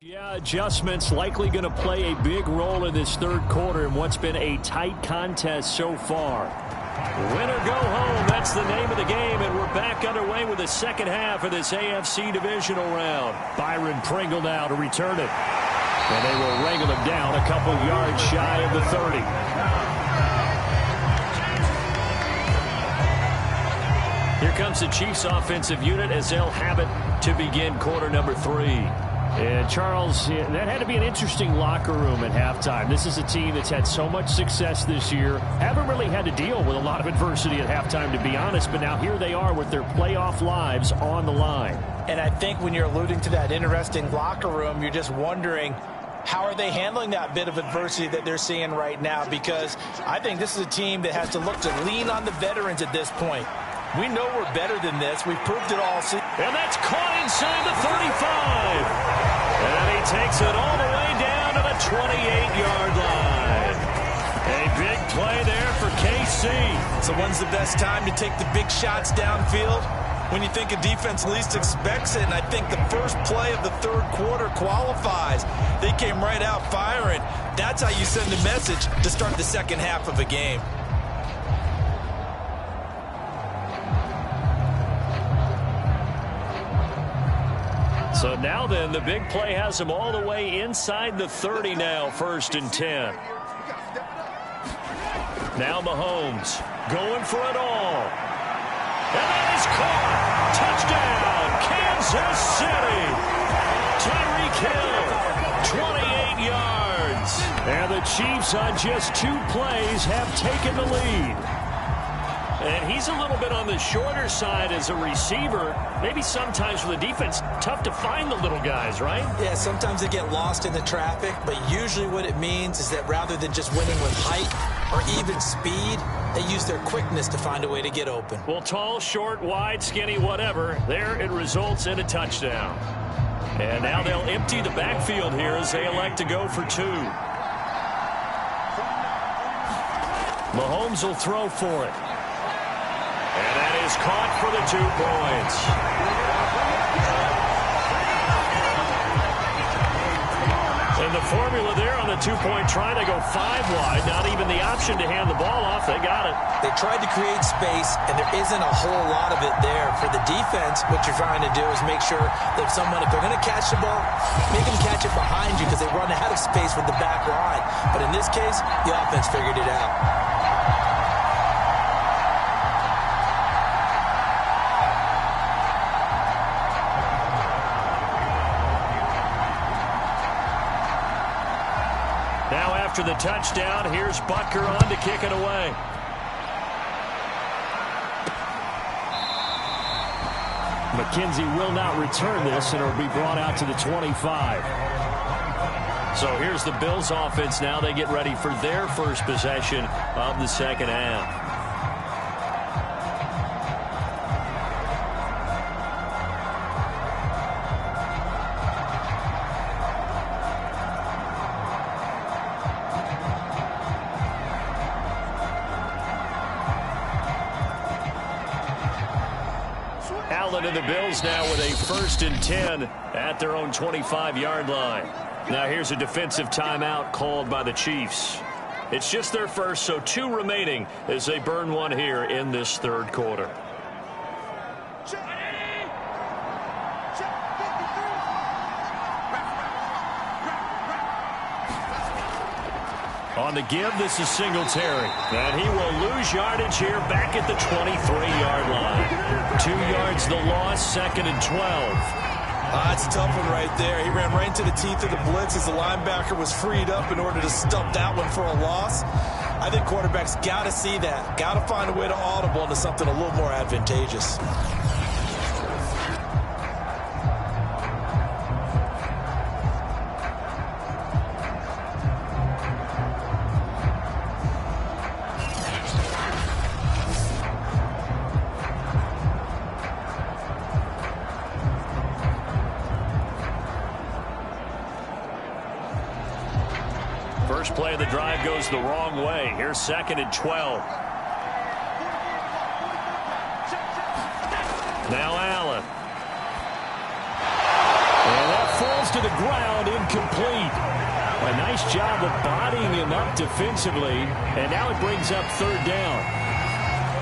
Yeah, adjustments likely going to play a big role in this third quarter in what's been a tight contest so far. Win or go home, that's the name of the game, and we're back underway with the second half of this AFC Divisional round. Byron Pringle now to return it. And they will wrangle him down a couple yards shy of the 30. Here comes the Chiefs offensive unit as they'll have it to begin quarter number 3. And Charles, that had to be an interesting locker room at halftime. This is a team that's had so much success this year. Haven't really had to deal with a lot of adversity at halftime, to be honest. But now here they are with their playoff lives on the line. And I think when you're alluding to that interesting locker room, you're just wondering, how are they handling that bit of adversity that they're seeing right now? Because I think this is a team that has to look to lean on the veterans at this point. We know we're better than this. We've proved it all season. And that's caught inside the 35. And he takes it all the way down to the 28-yard line. A big play there for KC. So when's the best time to take the big shots downfield? When you think a defense least expects it, and I think the first play of the third quarter qualifies. They came right out firing. That's how you send the message to start the second half of a game. So now then, the big play has them all the way inside the 30 now, 1st and 10. Now Mahomes going for it all. And that is caught. Touchdown, Kansas City. Tyreek Hill, 28 yards. And the Chiefs on just 2 plays have taken the lead. And he's a little bit on the shorter side as a receiver. Maybe sometimes for the defense, tough to find the little guys, right? Yeah, sometimes they get lost in the traffic, but usually what it means is that rather than just winning with height or even speed, they use their quickness to find a way to get open. Well, tall, short, wide, skinny, whatever, there it results in a touchdown. And now they'll empty the backfield here as they elect to go for 2. Mahomes will throw for it. And that is caught for the 2 points. And the formula there on the 2-point try, they go 5 wide. Not even the option to hand the ball off. They got it. They tried to create space, and there isn't a whole lot of it there. For the defense, what you're trying to do is make sure that someone, if they're going to catch the ball, make them catch it behind you because they run out of space with the back line. But in this case, the offense figured it out. Now after the touchdown, here's Butker on to kick it away. McKenzie will not return this, and it'll be brought out to the 25. So here's the Bills offense now. They get ready for their first possession of the second half. Allen and the Bills now with a 1st and 10 at their own 25-yard line. Now here's a defensive timeout called by the Chiefs. It's just their first, so 2 remaining as they burn one here in this third quarter. On the give, this is Singletary. And he will lose yardage here back at the 23-yard line. 2 yards the loss, 2nd and 12. That's a tough one right there. He ran right into the teeth of the blitz as the linebacker was freed up in order to stump that one for a loss. I think quarterbacks got to see that. Got to find a way to audible into something a little more advantageous. First play of the drive goes the wrong way. Here's 2nd and 12. Now Allen. And that falls to the ground incomplete. A nice job of bodying him up defensively, and now it brings up third down.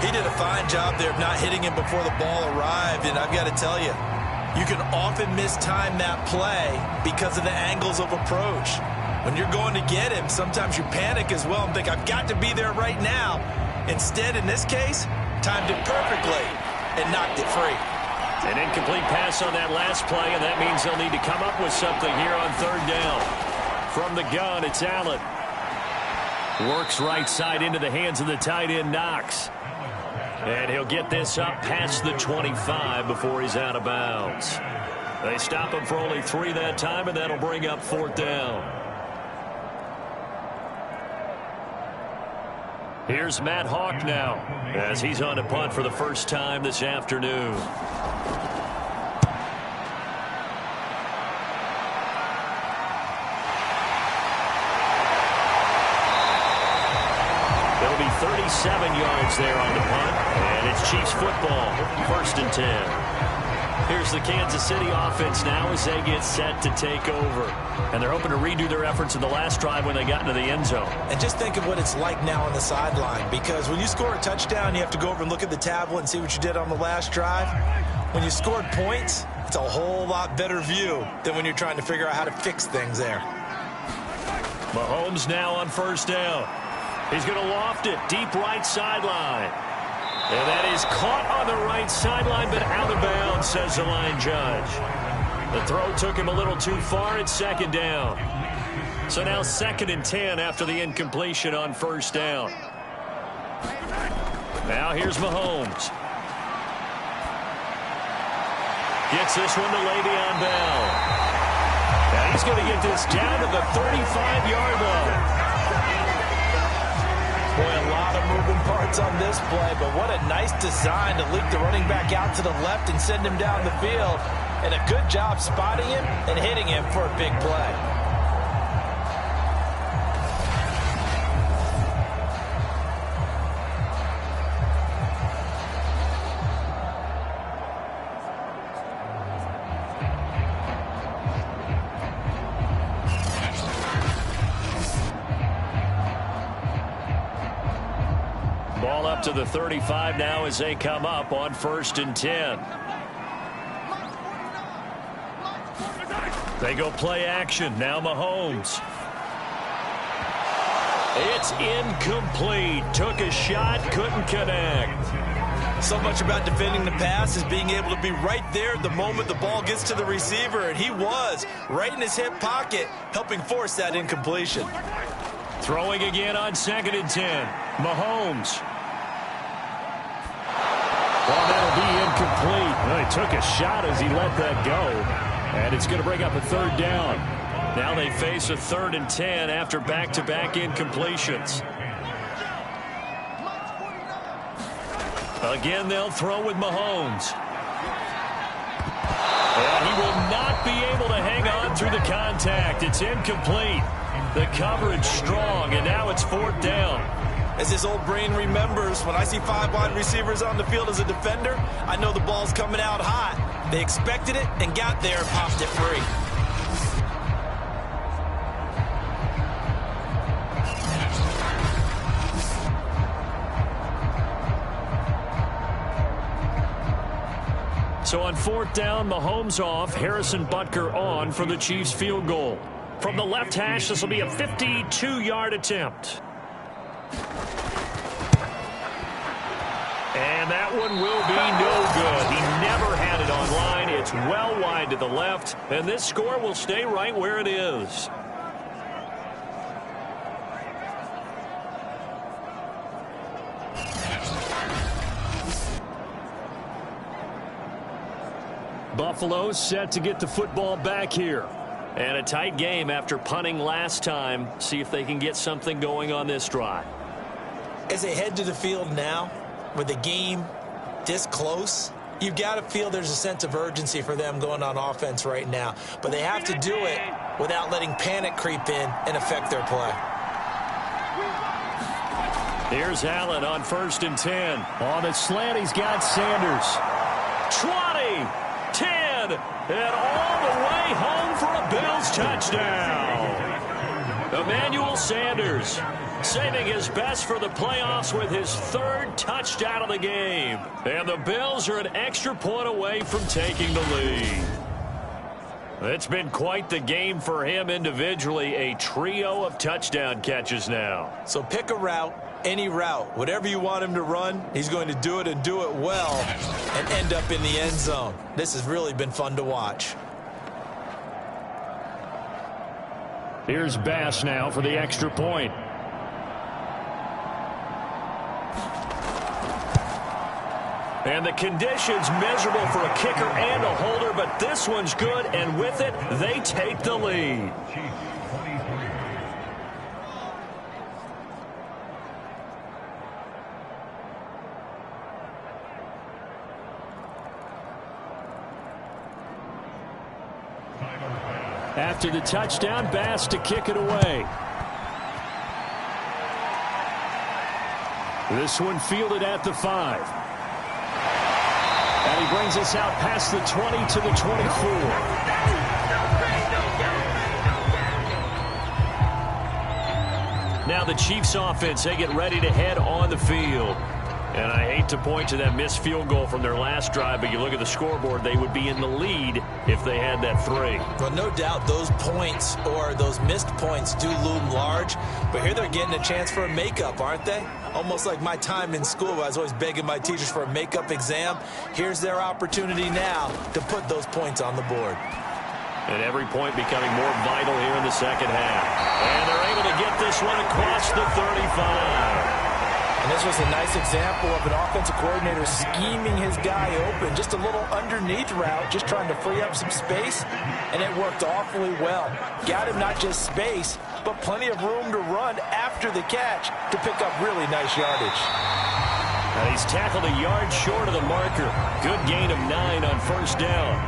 He did a fine job there of not hitting him before the ball arrived, and I've got to tell you, you can often mistime that play because of the angles of approach. When you're going to get him, sometimes you panic as well and think, I've got to be there right now. Instead, in this case, timed it perfectly and knocked it free. An incomplete pass on that last play, and that means they'll need to come up with something here on third down. From the gun, it's Allen. Works right side into the hands of the tight end, Knox. And he'll get this up past the 25 before he's out of bounds. They stop him for only 3 that time, and that'll bring up fourth down. Here's Matt Hawk now, as he's on a punt for the first time this afternoon. There'll be 37 yards there on the punt, and it's Chiefs football, 1st and 10. Here's the Kansas City offense now as they get set to take over. And they're hoping to redo their efforts in the last drive when they got into the end zone. And just think of what it's like now on the sideline, because when you score a touchdown, you have to go over and look at the tablet and see what you did on the last drive. When you scored points, it's a whole lot better view than when you're trying to figure out how to fix things there. Mahomes now on first down. He's going to loft it deep right sideline. And that is caught on the right sideline, but out of bounds, says the line judge. The throw took him a little too far. It's second down. So now 2nd and 10 after the incompletion on first down. Now here's Mahomes. Gets this one to Le'Veon Bell. Now he's going to get this down to the 35-yard line. Boy, a lot of moving parts on this play, but what a nice design to leak the running back out to the left and send him down the field. And a good job spotting him and hitting him for a big play. Ball up to the 35 now as they come up on 1st and 10. They go play action. Now Mahomes. It's incomplete. Took a shot, couldn't connect. So much about defending the pass is being able to be right there the moment the ball gets to the receiver, and he was right in his hip pocket, helping force that incompletion. Throwing again on 2nd and 10. Mahomes. Well, that'll be incomplete. Well, he took a shot as he let that go. And it's going to bring up a third down. Now they face a 3rd and 10 after back-to-back incompletions. Again, they'll throw with Mahomes. And he will not be able to hang on through the contact. It's incomplete. The coverage strong, and now it's 4th down. As his old brain remembers, when I see 5 wide receivers on the field as a defender, I know the ball's coming out hot. They expected it and got there and popped it free. So on 4th down, Mahomes off, Harrison Butker on for the Chiefs field goal. From the left hash, this will be a 52-yard attempt. And that one will be no good. He never had it on line. It's well wide to the left, and this score will stay right where it is. Buffalo set to get the football back here. And a tight game after punting last time. See if they can get something going on this drive. As they head to the field now, with the game this close, you've got to feel there's a sense of urgency for them going on offense right now. But they have to do it without letting panic creep in and affect their play. Here's Allen on 1st and 10. On the slant, he's got Sanders. 20, 10. again. And all the way home for a Bills touchdown. Emmanuel Sanders saving his best for the playoffs with his third touchdown of the game. And the Bills are an extra point away from taking the lead. It's been quite the game for him individually. A trio of touchdown catches now. So pick a route, any route. Whatever you want him to run, he's going to do it and do it well and end up in the end zone. This has really been fun to watch. Here's Bass now for the extra point. And the conditions miserable for a kicker and a holder, but this one's good, and with it, they take the lead. After the touchdown, Bass to kick it away. This one fielded at the 5. And he brings us out past the 20 to the 24. Now the Chiefs offense, they get ready to head on the field. And I hate to point to that missed field goal from their last drive, but you look at the scoreboard, they would be in the lead if they had that 3. Well, no doubt those points or those missed points do loom large, but here they're getting a chance for a makeup, aren't they? Almost like my time in school, I was always begging my teachers for a makeup exam. Here's their opportunity now to put those points on the board. And every point becoming more vital here in the second half. And they're able to get this one across the 35. And this was a nice example of an offensive coordinator scheming his guy open. Just a little underneath route, just trying to free up some space, and it worked awfully well. Got him not just space, but plenty of room to run after the catch to pick up really nice yardage. And he's tackled a yard short of the marker. Good gain of 9 on first down.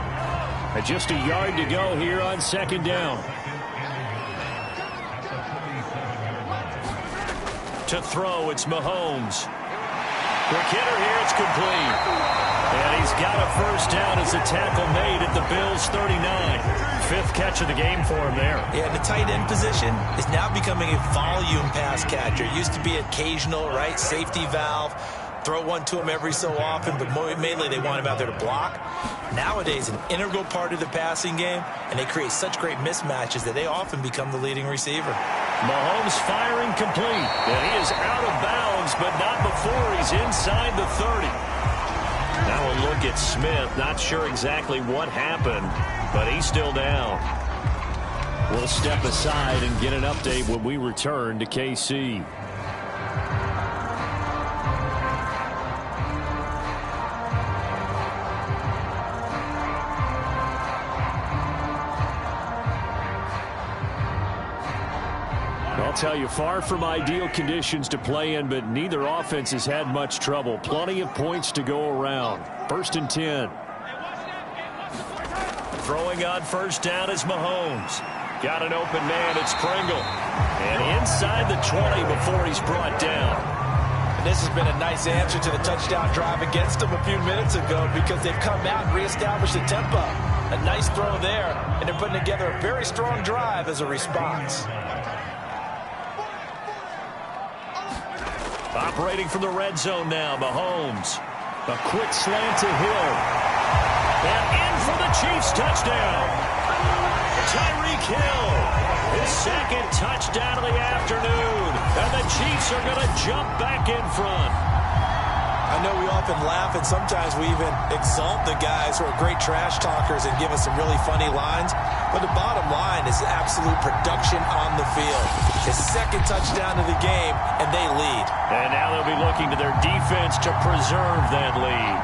And just a yard to go here on second down. To throw, it's Mahomes. Quick hitter here, it's complete. And he's got a first down as the tackle made at the Bills' 39. 5th catch of the game for him there. Yeah, the tight end position is now becoming a volume pass catcher. It used to be occasional, right? Safety valve. Throw one to him every so often, but mainly they want him out there to block. Nowadays, an integral part of the passing game, and they create such great mismatches that they often become the leading receiver. Mahomes firing complete, and he is out of bounds, but not before he's inside the 30. Now a look at Smith. Not sure exactly what happened, but he's still down. We'll step aside and get an update when we return to KC. I'll tell you, far from ideal conditions to play in, but neither offense has had much trouble. Plenty of points to go around. 1st and 10. Throwing on first down is Mahomes. Got an open man, it's Pringle. And inside the 20 before he's brought down. And this has been a nice answer to the touchdown drive against them a few minutes ago because they've come out and reestablished the tempo. A nice throw there, and they're putting together a very strong drive as a response. Operating from the red zone now, Mahomes. A quick slant to Hill. And in for the Chiefs touchdown. Tyreek Hill. His 2nd touchdown of the afternoon. And the Chiefs are going to jump back in front. I know we often laugh, and sometimes we even exalt the guys who are great trash talkers and give us some really funny lines. But the bottom line is absolute production on the field. His 2nd touchdown of the game, and they lead. And now they'll be looking to their defense to preserve that lead.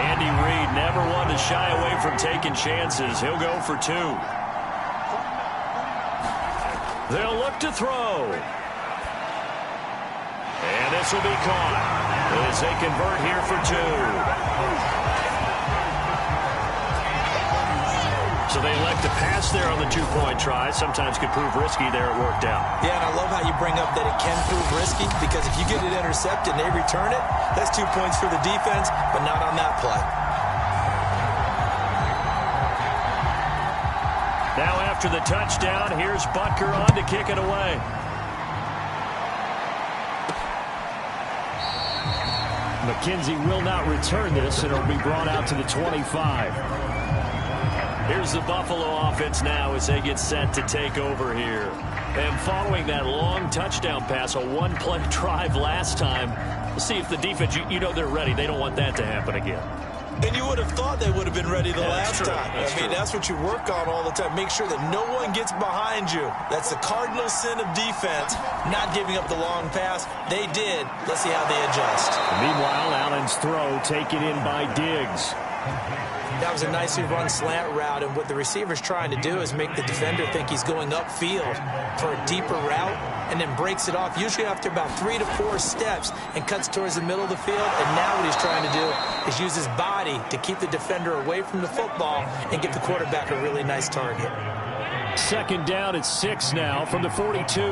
Andy Reid never one to shy away from taking chances. He'll go for 2. They'll look to throw. And this will be caught as they convert here for 2. So they elect to pass there on the two-point try. Sometimes could prove risky. There it worked out. Yeah, and I love how you bring up that it can prove risky, because if you get it intercepted and they return it, that's 2 points for the defense, but not on that play. Now after the touchdown, here's Butker on to kick it away. McKenzie will not return this, and it'll be brought out to the 25. Here's the Buffalo offense now as they get set to take over here. And following that long touchdown pass, a one-play drive last time, we'll see if the defense, you know they're ready. They don't want that to happen again. And you would have thought they would have been ready the last time. That's what you work on all the time. Make sure that no one gets behind you. That's the cardinal sin of defense, not giving up the long pass. They did. Let's see how they adjust. Meanwhile, Allen's throw taken in by Diggs. That was a nicely run slant route, and what the receiver's trying to do is make the defender think he's going upfield for a deeper route, and then breaks it off, usually after about 3 to 4 steps, and cuts towards the middle of the field. And now what he's trying to do is use his body to keep the defender away from the football and give the quarterback a really nice target. Second down at 6 now from the 42.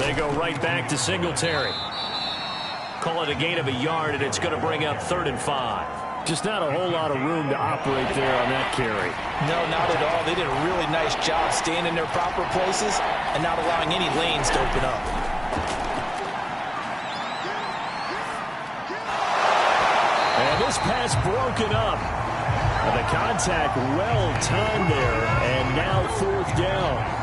They go right back to Singletary. Call it a gain of a yard, and it's going to bring up 3rd and 5. Just not a whole lot of room to operate there on that carry. No, not at all. They did a really nice job staying in their proper places and not allowing any lanes to open up. And this pass broken up. And the contact well timed there, and now 4th down.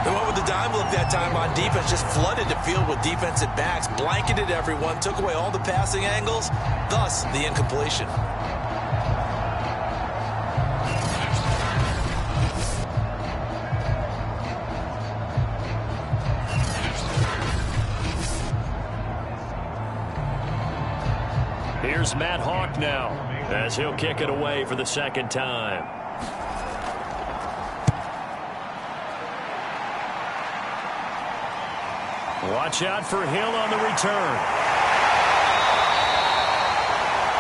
They went with the dime look that time on defense, just flooded the field with defensive backs, blanketed everyone, took away all the passing angles, thus the incompletion. Here's Matt Hawk now, as he'll kick it away for the 2nd time. Watch out for Hill on the return.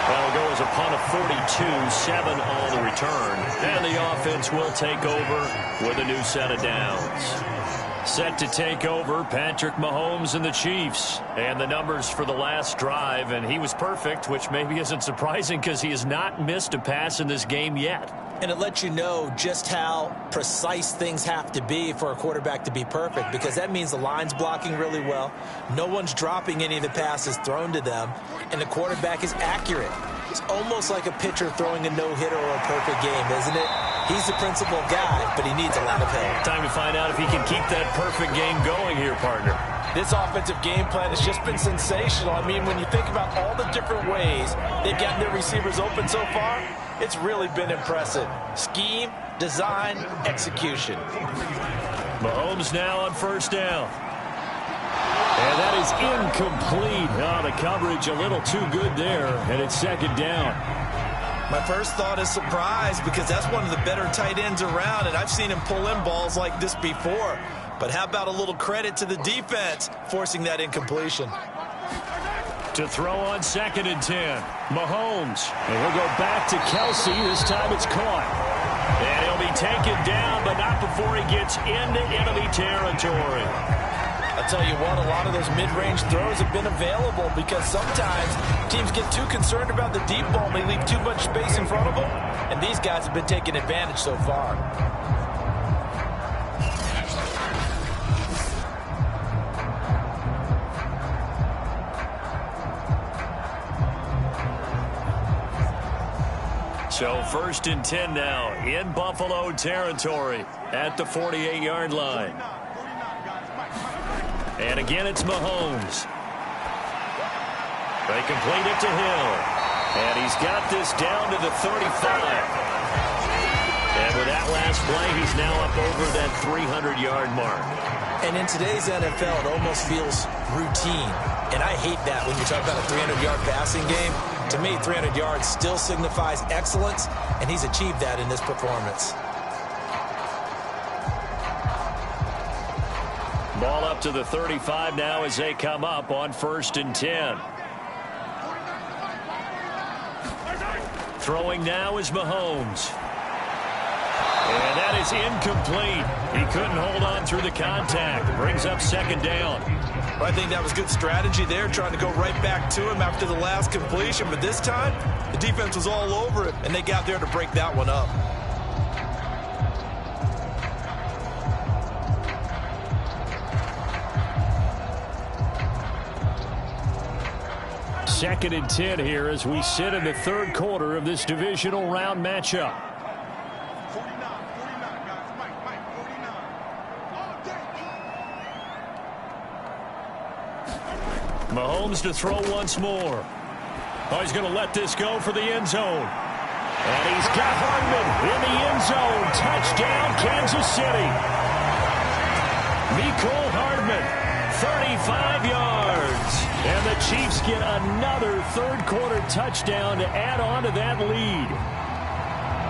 That'll go as a punt of 42, 7 on the return. And the offense will take over with a new set of downs. Set to take over, Patrick Mahomes and the Chiefs. And the numbers for the last drive, and he was perfect, which maybe isn't surprising because he has not missed a pass in this game yet. And it lets you know just how precise things have to be for a quarterback to be perfect, because that means the line's blocking really well, no one's dropping any of the passes thrown to them, and the quarterback is accurate. It's almost like a pitcher throwing a no-hitter or a perfect game, isn't it? He's the principal guy, but he needs a lot of help. Time to find out if he can keep that perfect game going here, partner. This offensive game plan has just been sensational. I mean, when you think about all the different ways they've gotten their receivers open so far, it's really been impressive. Scheme, design, execution. Mahomes now on 1st down. And that is incomplete. Oh, the coverage a little too good there, and it's 2nd down. My first thought is surprise, because that's one of the better tight ends around, and I've seen him pull in balls like this before. But how about a little credit to the defense forcing that incompletion? To throw on 2nd and 10. Mahomes. And he'll go back to Kelsey. This time it's caught. And he'll be taken down, but not before he gets into enemy territory. I'll tell you what, a lot of those mid-range throws have been available, because sometimes teams get too concerned about the deep ball and they leave too much space in front of them. And these guys have been taking advantage so far. So 1st and 10 now in Buffalo territory at the 48-yard line. And again, it's Mahomes. They complete it to Hill. And he's got this down to the 35. And with that last play, he's now up over that 300-yard mark. And in today's NFL, it almost feels routine. And I hate that when you talk about a 300-yard passing game. To me, 300 yards still signifies excellence, and he's achieved that in this performance. Ball up to the 35 now as they come up on 1st and 10. Throwing now is Mahomes. And that is incomplete. He couldn't hold on through the contact. Brings up second down. Well, I think that was good strategy there, trying to go right back to him after the last completion. But this time, the defense was all over it, and they got there to break that one up. Second and 10 here as we sit in the third quarter of this divisional round matchup. Mahomes to throw once more. Oh, he's going to let this go for the end zone. And he's got Hardman in the end zone. Touchdown, Kansas City. Mecole Hardman, 35 yards. And the Chiefs get another third-quarter touchdown to add on to that lead.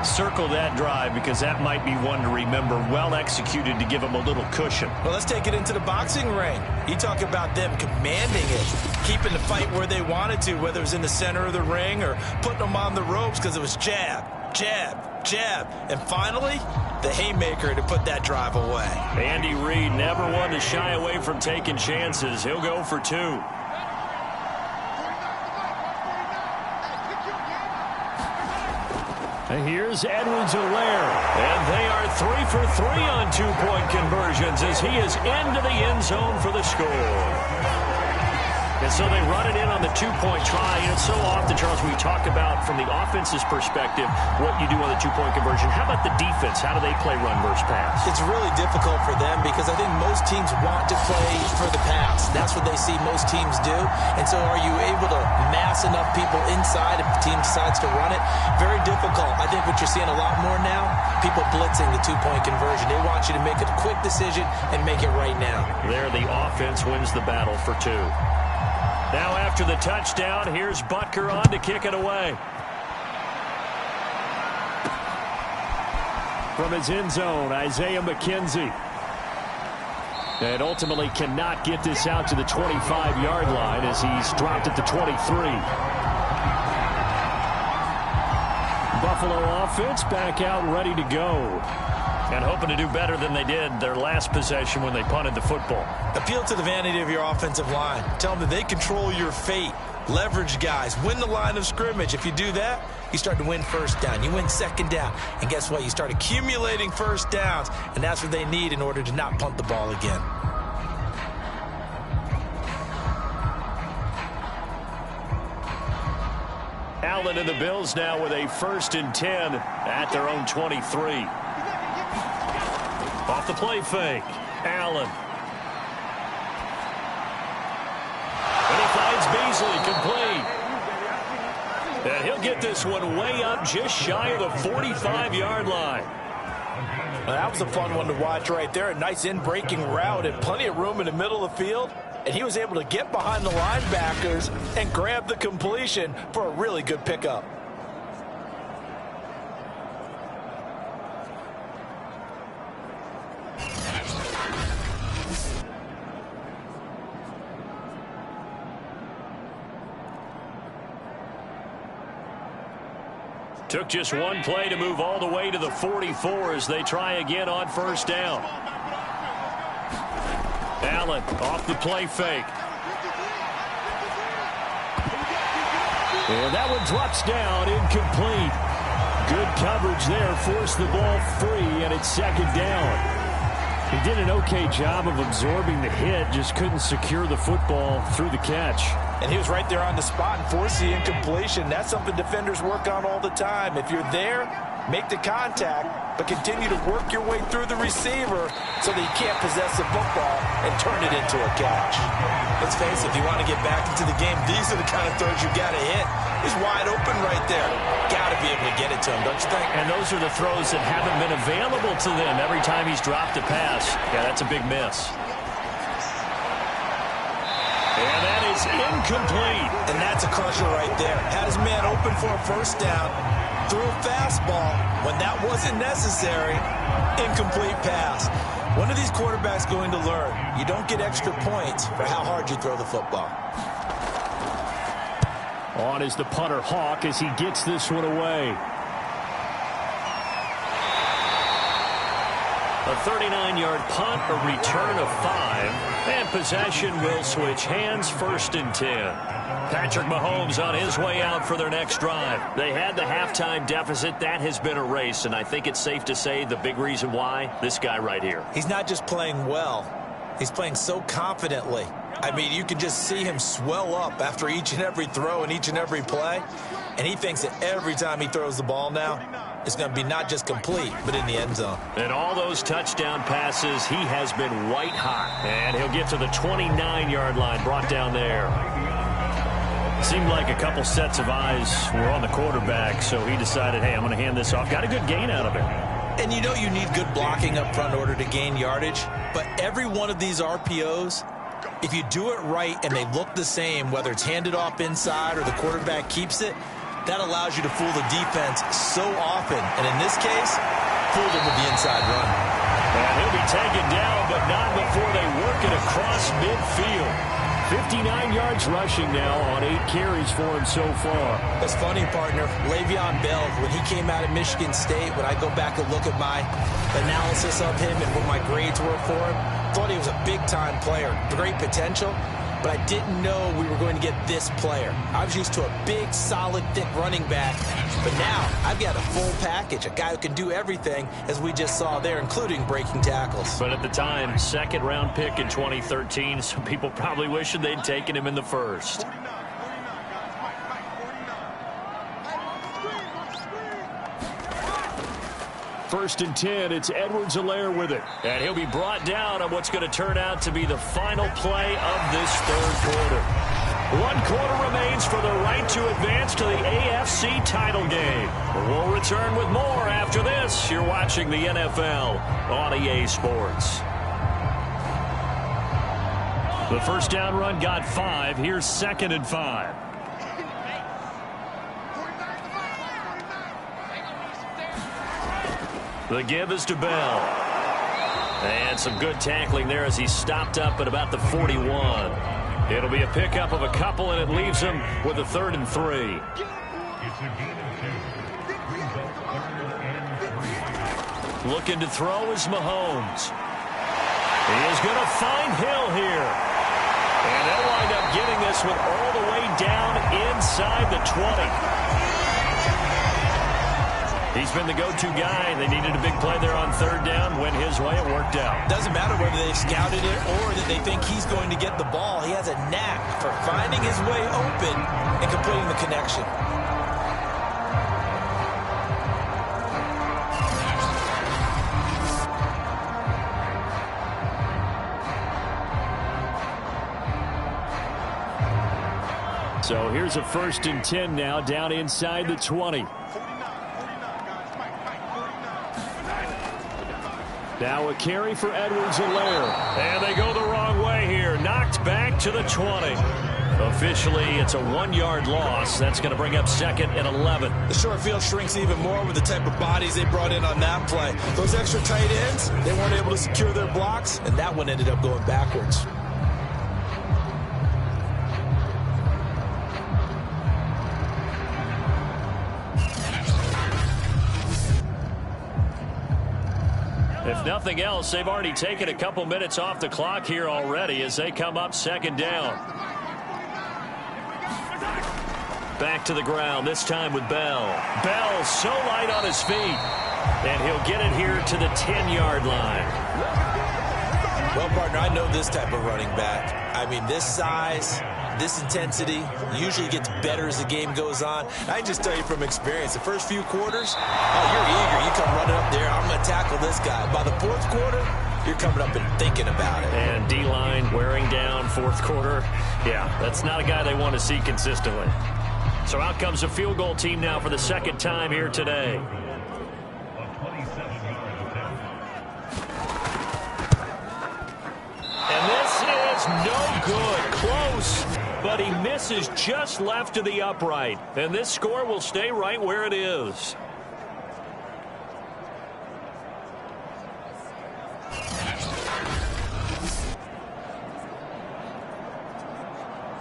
Circle that drive because that might be one to remember. Well executed to give them a little cushion. Well, let's take it into the boxing ring. You talk about them commanding it, keeping the fight where they wanted to, whether it was in the center of the ring or putting them on the ropes because it was jab, jab, jab. And finally, the haymaker to put that drive away. Andy Reid never one to shy away from taking chances. He'll go for two. And here's Edwards-Helaire. And they are 3 for 3 on two-point conversions as he is into the end zone for the score. And so they run it in on the two-point try. And so often, Charles, we talk about from the offense's perspective what you do on the two-point conversion. How about the defense? How do they play run versus pass? It's really difficult for them because I think most teams want to play for the pass. That's what they see most teams do. And so are you able to mass enough people inside if the team decides to run it? Very difficult. I think what you're seeing a lot more now, people blitzing the two-point conversion. They want you to make a quick decision and make it right now. There, the offense wins the battle for two. Now after the touchdown, here's Butker on to kick it away. From his end zone, Isaiah McKenzie. And ultimately cannot get this out to the 25-yard line as he's dropped at the 23. Buffalo offense back out ready to go. And hoping to do better than they did their last possession when they punted the football. Appeal to the vanity of your offensive line. Tell them that they control your fate. Leverage guys. Win the line of scrimmage. If you do that, you start to win first down. You win second down. And guess what? You start accumulating first downs. And that's what they need in order to not punt the ball again. Allen and the Bills now with a 1st and 10 at their own 23. Off the play fake. Allen. And he finds Beasley complete. And he'll get this one way up just shy of the 45-yard line. Well, that was a fun one to watch right there. A nice in-breaking route and plenty of room in the middle of the field. And he was able to get behind the linebackers and grab the completion for a really good pickup. Took just one play to move all the way to the 44 as they try again on 1st down. Allen off the play fake. And that one drops down, incomplete. Good coverage there, forced the ball free, and it's 2nd down. He did an okay job of absorbing the hit, just couldn't secure the football through the catch. And he was right there on the spot and forced the incompletion. That's something defenders work on all the time. If you're there, make the contact, but continue to work your way through the receiver so that you can't possess the football and turn it into a catch. Let's face it, if you want to get back into the game, these are the kind of throws you got to hit. He's wide open right there. Got to be able to get it to him, don't you think? And those are the throws that haven't been available to them every time he's dropped a pass. Yeah, that's a big miss. And that is incomplete. And that's a crusher right there. Had his man open for a 1st down. Threw a fastball when that wasn't necessary. Incomplete pass. When are these quarterbacks going to learn? You don't get extra points for how hard you throw the football. On is the punter, Hawk, as he gets this one away. A 39-yard punt, a return of 5, and possession will switch hands, 1st and 10. Patrick Mahomes on his way out for their next drive. They had the halftime deficit. That has been erased, and I think it's safe to say the big reason why, this guy right here. He's not just playing well. He's playing so confidently. I mean, you can just see him swell up after each and every throw and each and every play. And he thinks that every time he throws the ball now, it's going to be not just complete, but in the end zone. And all those touchdown passes, he has been white hot. And he'll get to the 29-yard line, brought down there. Seemed like a couple sets of eyes were on the quarterback, so he decided, hey, I'm going to hand this off. Got a good gain out of it. And you know you need good blocking up front in order to gain yardage. But every one of these RPOs, if you do it right and they look the same, whether it's handed off inside or the quarterback keeps it, that allows you to fool the defense so often. And in this case, fooled him with the inside run. And he'll be taken down, but not before they work it across midfield. 59 yards rushing now on 8 carries for him so far. That's funny, partner. Le'Veon Bell, when he came out of Michigan State, when I go back and look at my analysis of him and what my grades were for him, thought he was a big-time player, great potential, but I didn't know we were going to get this player. I was used to a big, solid, thick running back, but now I've got a full package, a guy who can do everything, as we just saw there, including breaking tackles. But at the time, 2nd-round pick in 2013, some people probably wishing they'd taken him in the 1st. First and 10, it's Edwards-Helaire with it. And he'll be brought down on what's going to turn out to be the final play of this 3rd quarter. 1 quarter remains for the right to advance to the AFC title game. We'll return with more after this. You're watching the NFL on EA Sports. The first down run got 5. Here's 2nd and 5. The give is to Bell. And some good tackling there as he stopped up at about the 41. It'll be a pickup of a couple, and it leaves him with a 3rd and 3. Looking to throw is Mahomes. He is going to find Hill here. And they'll wind up getting this one all the way down inside the 20. He's been the go-to guy. They needed a big play there on 3rd down. Went his way. It worked out. Doesn't matter whether they scouted it or that they think he's going to get the ball. He has a knack for finding his way open and completing the connection. So here's a 1st and 10 now, down inside the 20. Now a carry for Edwards-Helaire. And they go the wrong way here. Knocked back to the 20. Officially, it's a 1-yard loss. That's going to bring up 2nd and 11. The short field shrinks even more with the type of bodies they brought in on that play. Those extra tight ends, they weren't able to secure their blocks, and that one ended up going backwards. If nothing else, they've already taken a couple minutes off the clock here already as they come up 2nd down. Back to the ground, this time with Bell. Bell so light on his feet. And he'll get it here to the 10-yard line. Well, partner, I know this type of running back. I mean, this size, this intensity usually gets better as the game goes on. I just tell you from experience, the first few quarters, oh, you're eager. You come running up there, I'm going to tackle this guy. By the 4th quarter, you're coming up and thinking about it. And D-line wearing down 4th quarter. Yeah, that's not a guy they want to see consistently. So out comes a field goal team now for the 2nd time here today. And this is no good. Close, but he misses just left of the upright. And this score will stay right where it is.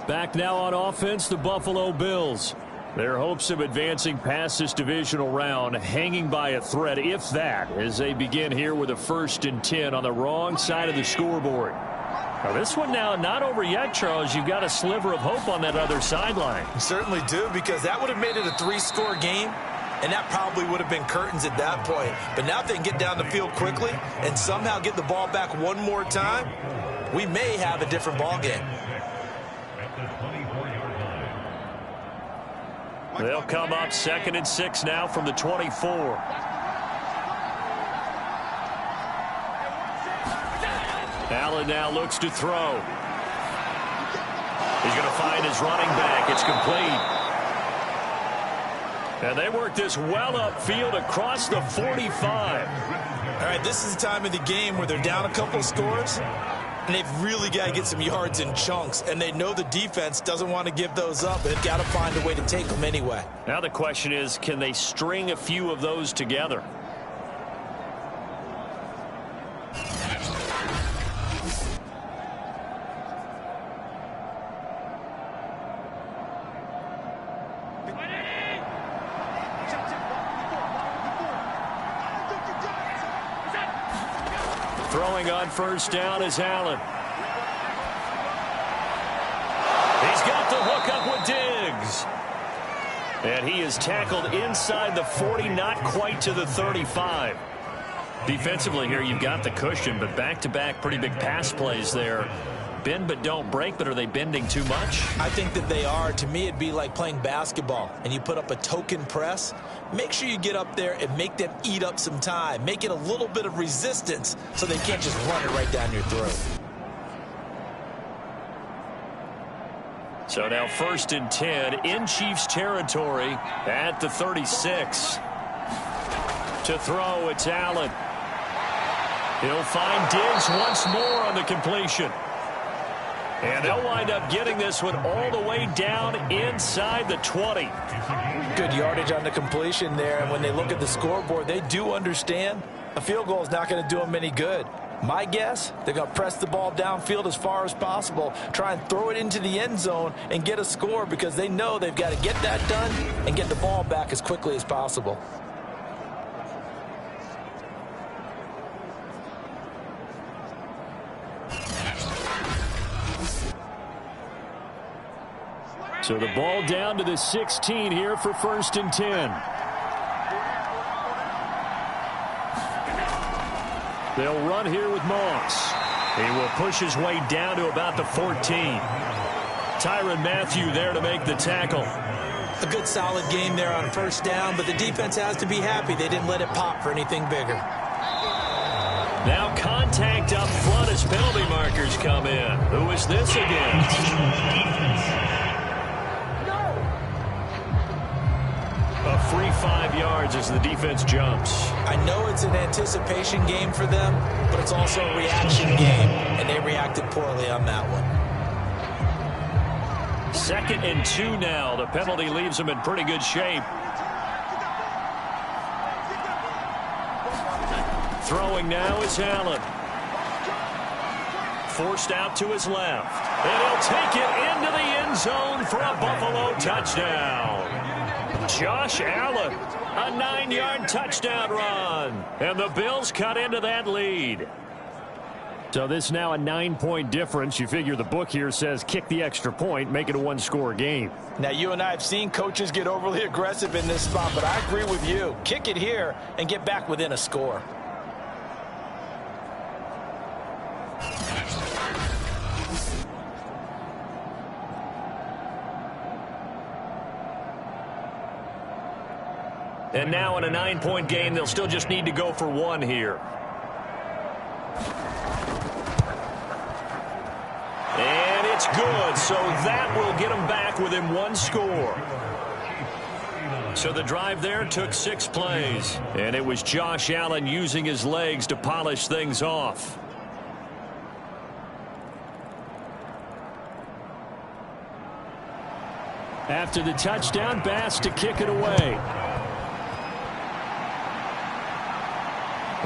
Back now on offense, the Buffalo Bills. Their hopes of advancing past this divisional round hanging by a thread, if that, as they begin here with a 1st and 10 on the wrong side of the scoreboard. Now this one now not over yet, Charles. You've got a sliver of hope on that other sideline. You certainly do, because that would have made it a 3-score game, and that probably would have been curtains at that point. But now if they can get down the field quickly and somehow get the ball back one more time, we may have a different ball game. They'll come up 2nd and 6 now from the 24. Allen now looks to throw. He's going to find his running back. It's complete. And they work this well upfield across the 45. All right, this is the time of the game where they're down a couple scores, and they've really got to get some yards in chunks, and they know the defense doesn't want to give those up, but they've got to find a way to take them anyway. Now the question is, can they string a few of those together? Throwing on 1st down is Allen. He's got the hook up with Diggs. And he is tackled inside the 40, not quite to the 35. Defensively here, you've got the cushion, but back-to-back pretty big pass plays there. Bend but don't break, but are they bending too much? I think that they are. To me, it'd be like playing basketball, and you put up a token press. Make sure you get up there and make them eat up some time. Make it a little bit of resistance so they can't just run it right down your throat. So now 1st and 10 in Chiefs territory at the 36. To throw, it's Allen. He'll find Diggs once more on the completion. And they'll wind up getting this one all the way down inside the 20. Good yardage on the completion there, and when they look at the scoreboard, they do understand a field goal is not going to do them any good. My guess, they're going to press the ball downfield as far as possible, try and throw it into the end zone and get a score, because they know they've got to get that done and get the ball back as quickly as possible. So the ball down to the 16 here for 1st and 10. They'll run here with Moss. He will push his way down to about the 14. Tyrann Mathieu there to make the tackle. A good solid game there on 1st down, but the defense has to be happy they didn't let it pop for anything bigger. Now contact up front as penalty markers come in. Who is this against? A free 5 yards as the defense jumps. I know it's an anticipation game for them, but it's also a reaction game, and they reacted poorly on that one. 2nd and 2 now. The penalty leaves them in pretty good shape. Throwing now is Allen. Forced out to his left. And he'll take it into the end zone for a Buffalo touchdown. Josh Allen, a 9-yard touchdown run. And the Bills cut into that lead. So this now a 9-point difference. You figure the book here says kick the extra point, make it a 1-score game. Now, you and I have seen coaches get overly aggressive in this spot, but I agree with you. Kick it here and get back within a score. And now in a 9-point game, they'll still just need to go for 1 here. And it's good, so that will get them back within 1 score. So the drive there took 6 plays, and it was Josh Allen using his legs to polish things off. After the touchdown, Bass to kick it away.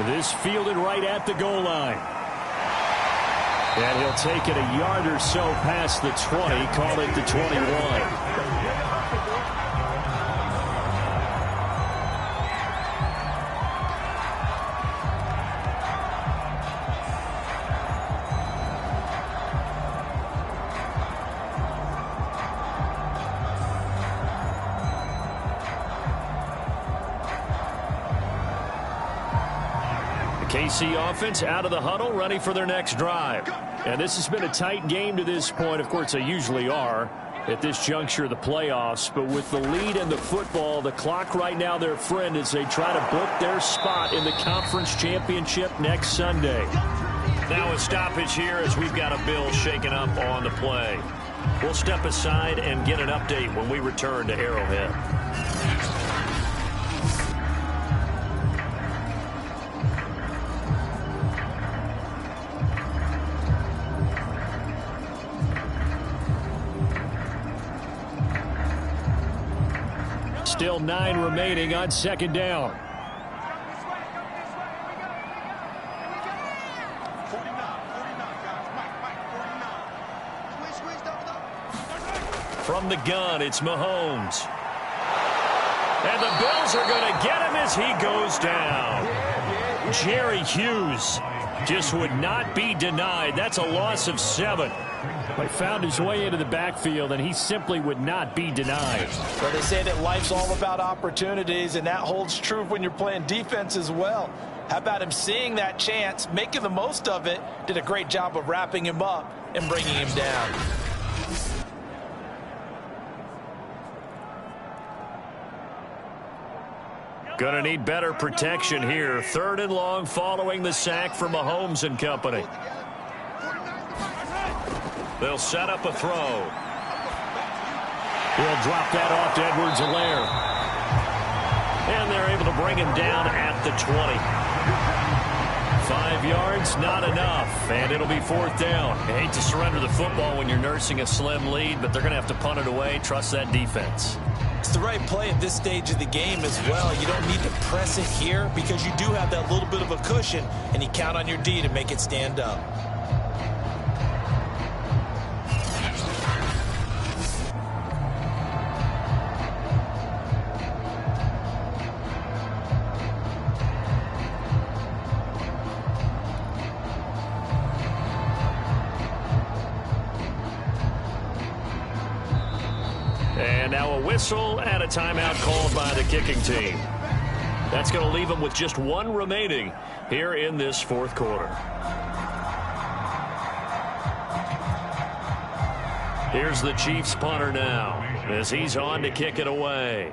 This fielded right at the goal line. And he'll take it a yard or so past the 20, call it the 21. KC offense out of the huddle, ready for their next drive. And this has been a tight game to this point. Of course, they usually are at this juncture of the playoffs. But with the lead in the football, the clock right now their friend as they try to book their spot in the conference championship next Sunday. Now a stoppage here as we've got a Bill shaking up on the play. We'll step aside and get an update when we return to Arrowhead. Still 9 remaining on second down. From the gun, it's Mahomes. And the Bills are going to get him as he goes down. Jerry Hughes just would not be denied. That's a loss of 7. He found his way into the backfield, and he simply would not be denied. But they say that life's all about opportunities, and that holds true when you're playing defense as well. How about him seeing that chance, making the most of it, did a great job of wrapping him up and bringing him down. Gonna need better protection here. 3rd and long following the sack from Mahomes and company. They'll set up a throw. He'll drop that off to Edwards-Helaire. And they're able to bring him down at the 20. 5 yards, not enough. And it'll be 4th down. You hate to surrender the football when you're nursing a slim lead, but they're going to have to punt it away. Trust that defense. It's the right play at this stage of the game as well. You don't need to press it here because you do have that little bit of a cushion, and you count on your D to make it stand up. And now a whistle and a timeout called by the kicking team. That's going to leave them with just 1 remaining here in this 4th quarter. Here's the Chiefs punter now as he's on to kick it away.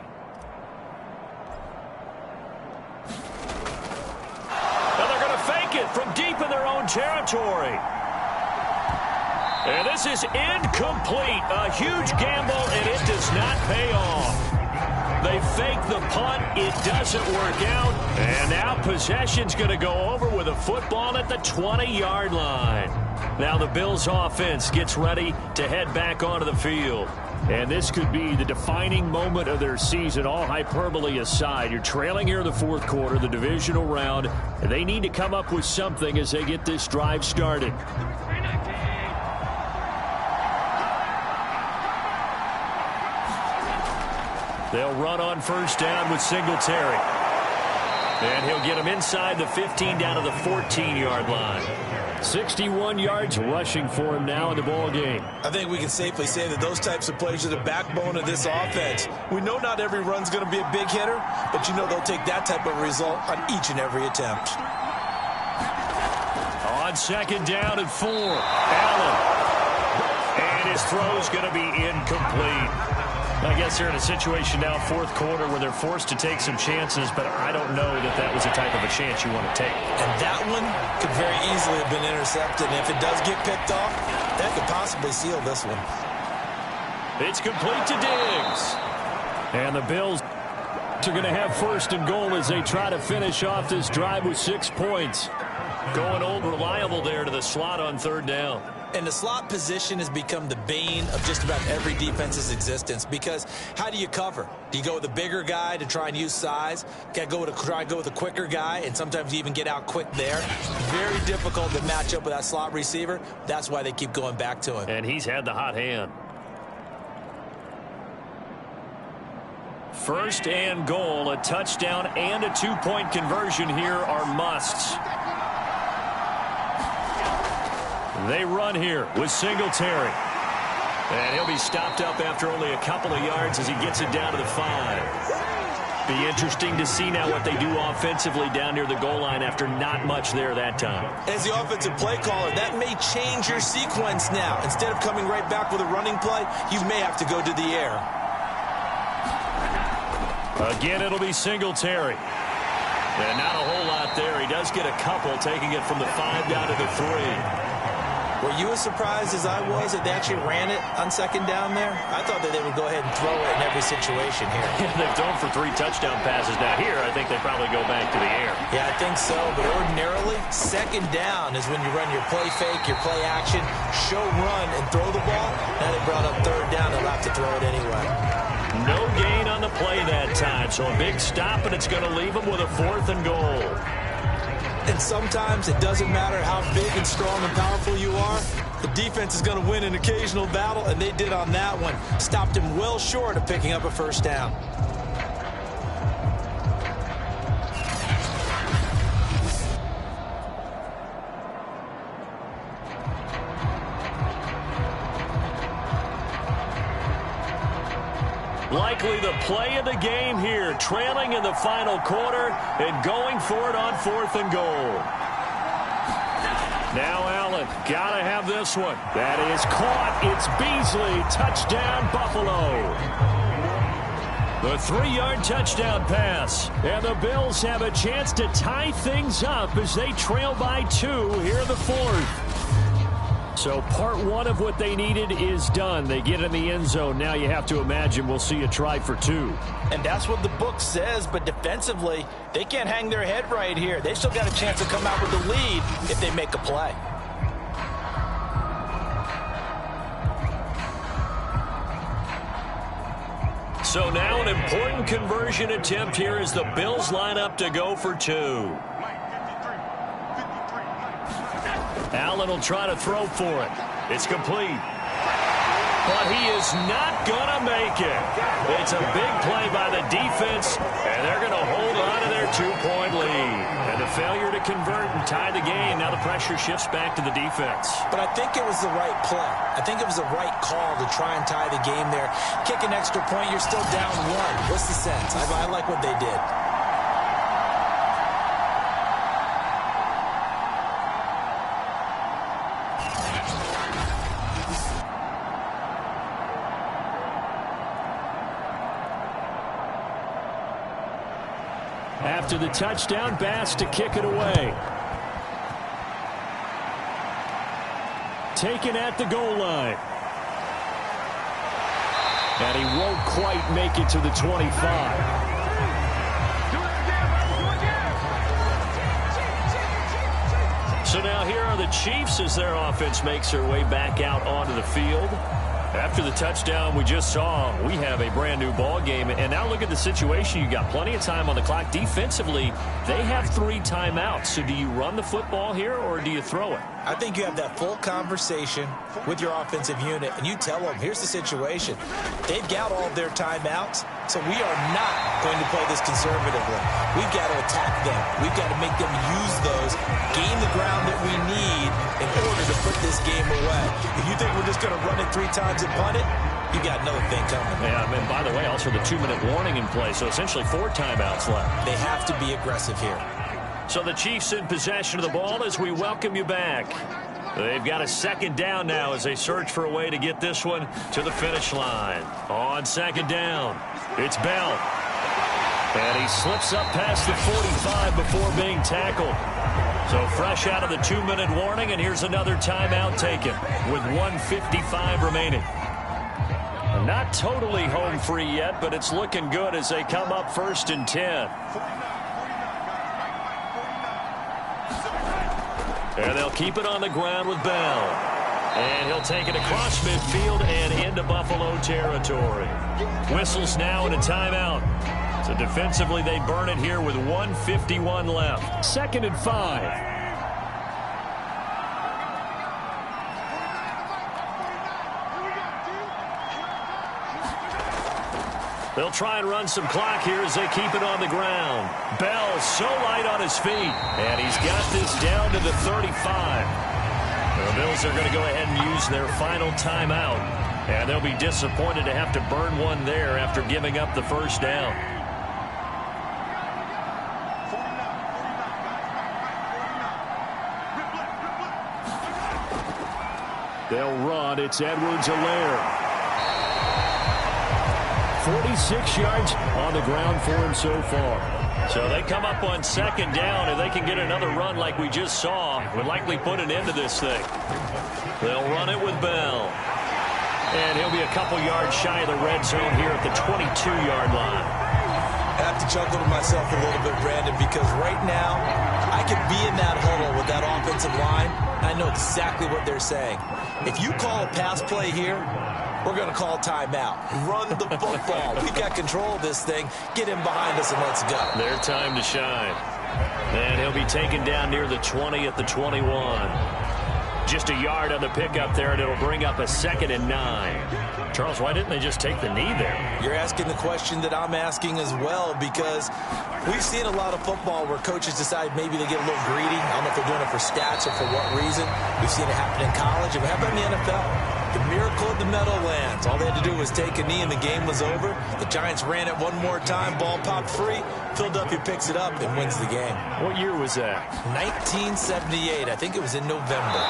And they're going to fake it from deep in their own territory. And this is incomplete. A huge gamble, and it does not pay off. They fake the punt. It doesn't work out. And now possession's going to go over with a football at the 20-yard line. Now the Bills offense gets ready to head back onto the field. And this could be the defining moment of their season, all hyperbole aside. You're trailing here in the 4th quarter, the divisional round. And they need to come up with something as they get this drive started. They'll run on 1st down with Singletary. And he'll get him inside the 15 down to the 14-yard line. 61 yards rushing for him now in the ball game. I think we can safely say that those types of plays are the backbone of this offense. We know not every run's going to be a big hitter, but you know they'll take that type of result on each and every attempt. On 2nd down and 4, Allen. And his throw's going to be incomplete. I guess they're in a situation now, 4th quarter, where they're forced to take some chances, but I don't know that that was the type of a chance you want to take. And that one could very easily have been intercepted. And if it does get picked off, that could possibly seal this one. It's complete to Diggs. And the Bills are going to have 1st and goal as they try to finish off this drive with 6 points. Going old reliable there to the slot on 3rd down. And the slot position has become the bane of just about every defense's existence, because how do you cover? Do you go with a bigger guy to try and use size? Got to try and go with a quicker guy, and sometimes you even get out quick there. Very difficult to match up with that slot receiver. That's why they keep going back to him. And he's had the hot hand. First and goal, a touchdown and a 2-point conversion here are musts. They run here with Singletary. And he'll be stopped up after only a couple of yards as he gets it down to the 5. Be interesting to see now what they do offensively down near the goal line after not much there that time. As the offensive play caller, that may change your sequence now. Instead of coming right back with a running play, you may have to go to the air. Again, it'll be Singletary. And not a whole lot there. He does get a couple, taking it from the 5 down to the 3. Were you as surprised as I was that they actually ran it on second down there? I thought that they would go ahead and throw it in every situation here. They've thrown for 3 touchdown passes. Now here, I think they probably go back to the air. Yeah, I think so. But ordinarily, second down is when you run your play fake, your play action, show run, and throw the ball. Now they brought up third down. They'll have to throw it anyway. No gain on the play that time. So a big stop, and it's going to leave them with a 4th and goal. And sometimes it doesn't matter how big and strong and powerful you are. The defense is going to win an occasional battle, and they did on that one. Stopped him well short of picking up a first down. Likely the play of the game here, trailing in the final quarter and going for it on 4th and goal. Now Allen, gotta have this one. That is caught. It's Beasley. Touchdown, Buffalo. The 3-yard touchdown pass. And the Bills have a chance to tie things up as they trail by 2 here in the 4th. So part 1 of what they needed is done. They get in the end zone. Now you have to imagine we'll see a try for 2. And that's what the book says, but defensively, they can't hang their head right here. They still got a chance to come out with the lead if they make a play. So now an important conversion attempt here as the Bills line up to go for 2. Allen will try to throw for it. It's complete. But he is not going to make it. It's a big play by the defense, and they're going to hold on to their 2-point lead. And the failure to convert and tie the game, now the pressure shifts back to the defense. But I think it was the right play. I think it was the right call to try and tie the game there. Kick an extra point, you're still down 1. What's the sense? I like what they did. After the touchdown, Bass to kick it away. Taken at the goal line. And he won't quite make it to the 25. So now here are the Chiefs as their offense makes their way back out onto the field. After the touchdown we just saw, we have a brand new ball game. And now look at the situation. You got plenty of time on the clock. Defensively, they have 3 timeouts. So do you run the football here or do you throw it? I think you have that full conversation with your offensive unit, and you tell them, here's the situation. They've got all of their timeouts, so we are not going to play this conservatively. We've got to attack them. We've got to make them use those, gain the ground that we need in order to put this game away. If you think we're just going to run it 3 times and punt it, you got another thing coming. Yeah, and by the way, also the 2-minute warning in play, so essentially 4 timeouts left. They have to be aggressive here. So the Chiefs in possession of the ball as we welcome you back. They've got a 2nd down now as they search for a way to get this one to the finish line. On 2nd down, it's Bell. And he slips up past the 45 before being tackled. So fresh out of the 2-minute warning, and here's another timeout taken with 1:55 remaining. Not totally home free yet, but it's looking good as they come up 1st and 10. And they'll keep it on the ground with Bell. And he'll take it across midfield and into Buffalo territory. Whistles now and a timeout. So defensively, they burn it here with 1:51 left. 2nd and 5. They'll try and run some clock here as they keep it on the ground. Bell so light on his feet. And he's got this down to the 35. The Bills are going to go ahead and use their final timeout. And they'll be disappointed to have to burn one there after giving up the first down. They'll run. It's Edwards-Helaire. 46 yards on the ground for him so far. So they come up on 2nd down. If they can get another run like we just saw, would likely put an end to this thing. They'll run it with Bell. And he'll be a couple yards shy of the red zone here at the 22-yard line. I have to chuckle to myself a little bit, Brandon, because right now I could be in that huddle with that offensive line. I know exactly what they're saying. If you call a pass play here, we're going to call timeout. Run the football. We've got control of this thing. Get him behind us and let's go. Their time to shine. And he'll be taken down near the 20 at the 21. Just a yard on the pickup there, and it'll bring up a 2nd and 9. Charles, why didn't they just take the knee there? You're asking the question that I'm asking as well, because we've seen a lot of football where coaches decide maybe they get a little greedy. I don't know if they're doing it for stats or for what reason. We've seen it happen in college, and we have it in the NFL. The miracle of the Meadowlands. All they had to do was take a knee and the game was over. The Giants ran it one more time. Ball popped free. Philadelphia picks it up and wins the game. What year was that? 1978. I think it was in November.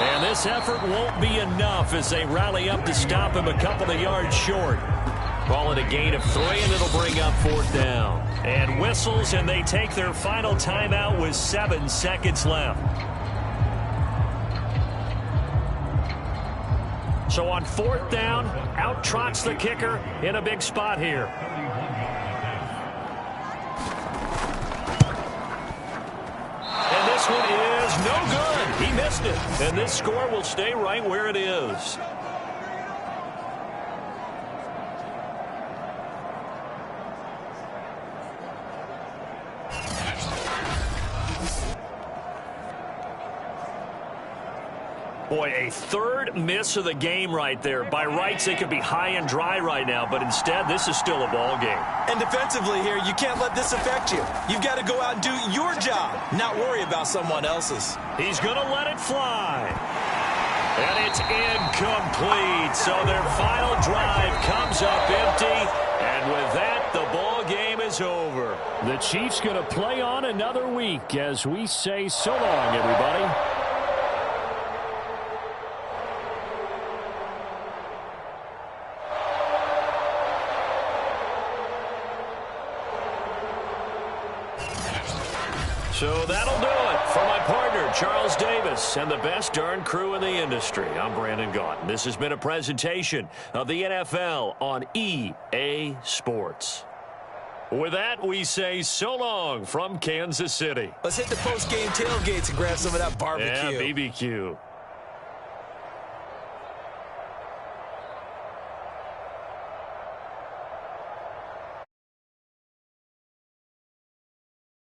And this effort won't be enough as they rally up to stop him a couple of yards short. Call it a gain of 3, and it'll bring up 4th down. And whistles, and they take their final timeout with 7 seconds left. So on 4th down, out trots the kicker in a big spot here. And this one is no good. He missed it. And this score will stay right where it is. Boy, a 3rd miss of the game right there. By rights, they could be high and dry right now, but instead, this is still a ball game. And defensively here, you can't let this affect you. You've got to go out and do your job, not worry about someone else's. He's going to let it fly. And it's incomplete. So their final drive comes up empty. And with that, the ball game is over. The Chiefs going to play on another week as we say so long, everybody. So that'll do it for my partner, Charles Davis, and the best darn crew in the industry. I'm Brandon Gaudin. This has been a presentation of the NFL on EA Sports. With that, we say so long from Kansas City. Let's hit the post-game tailgates and grab some of that barbecue. Yeah, BBQ.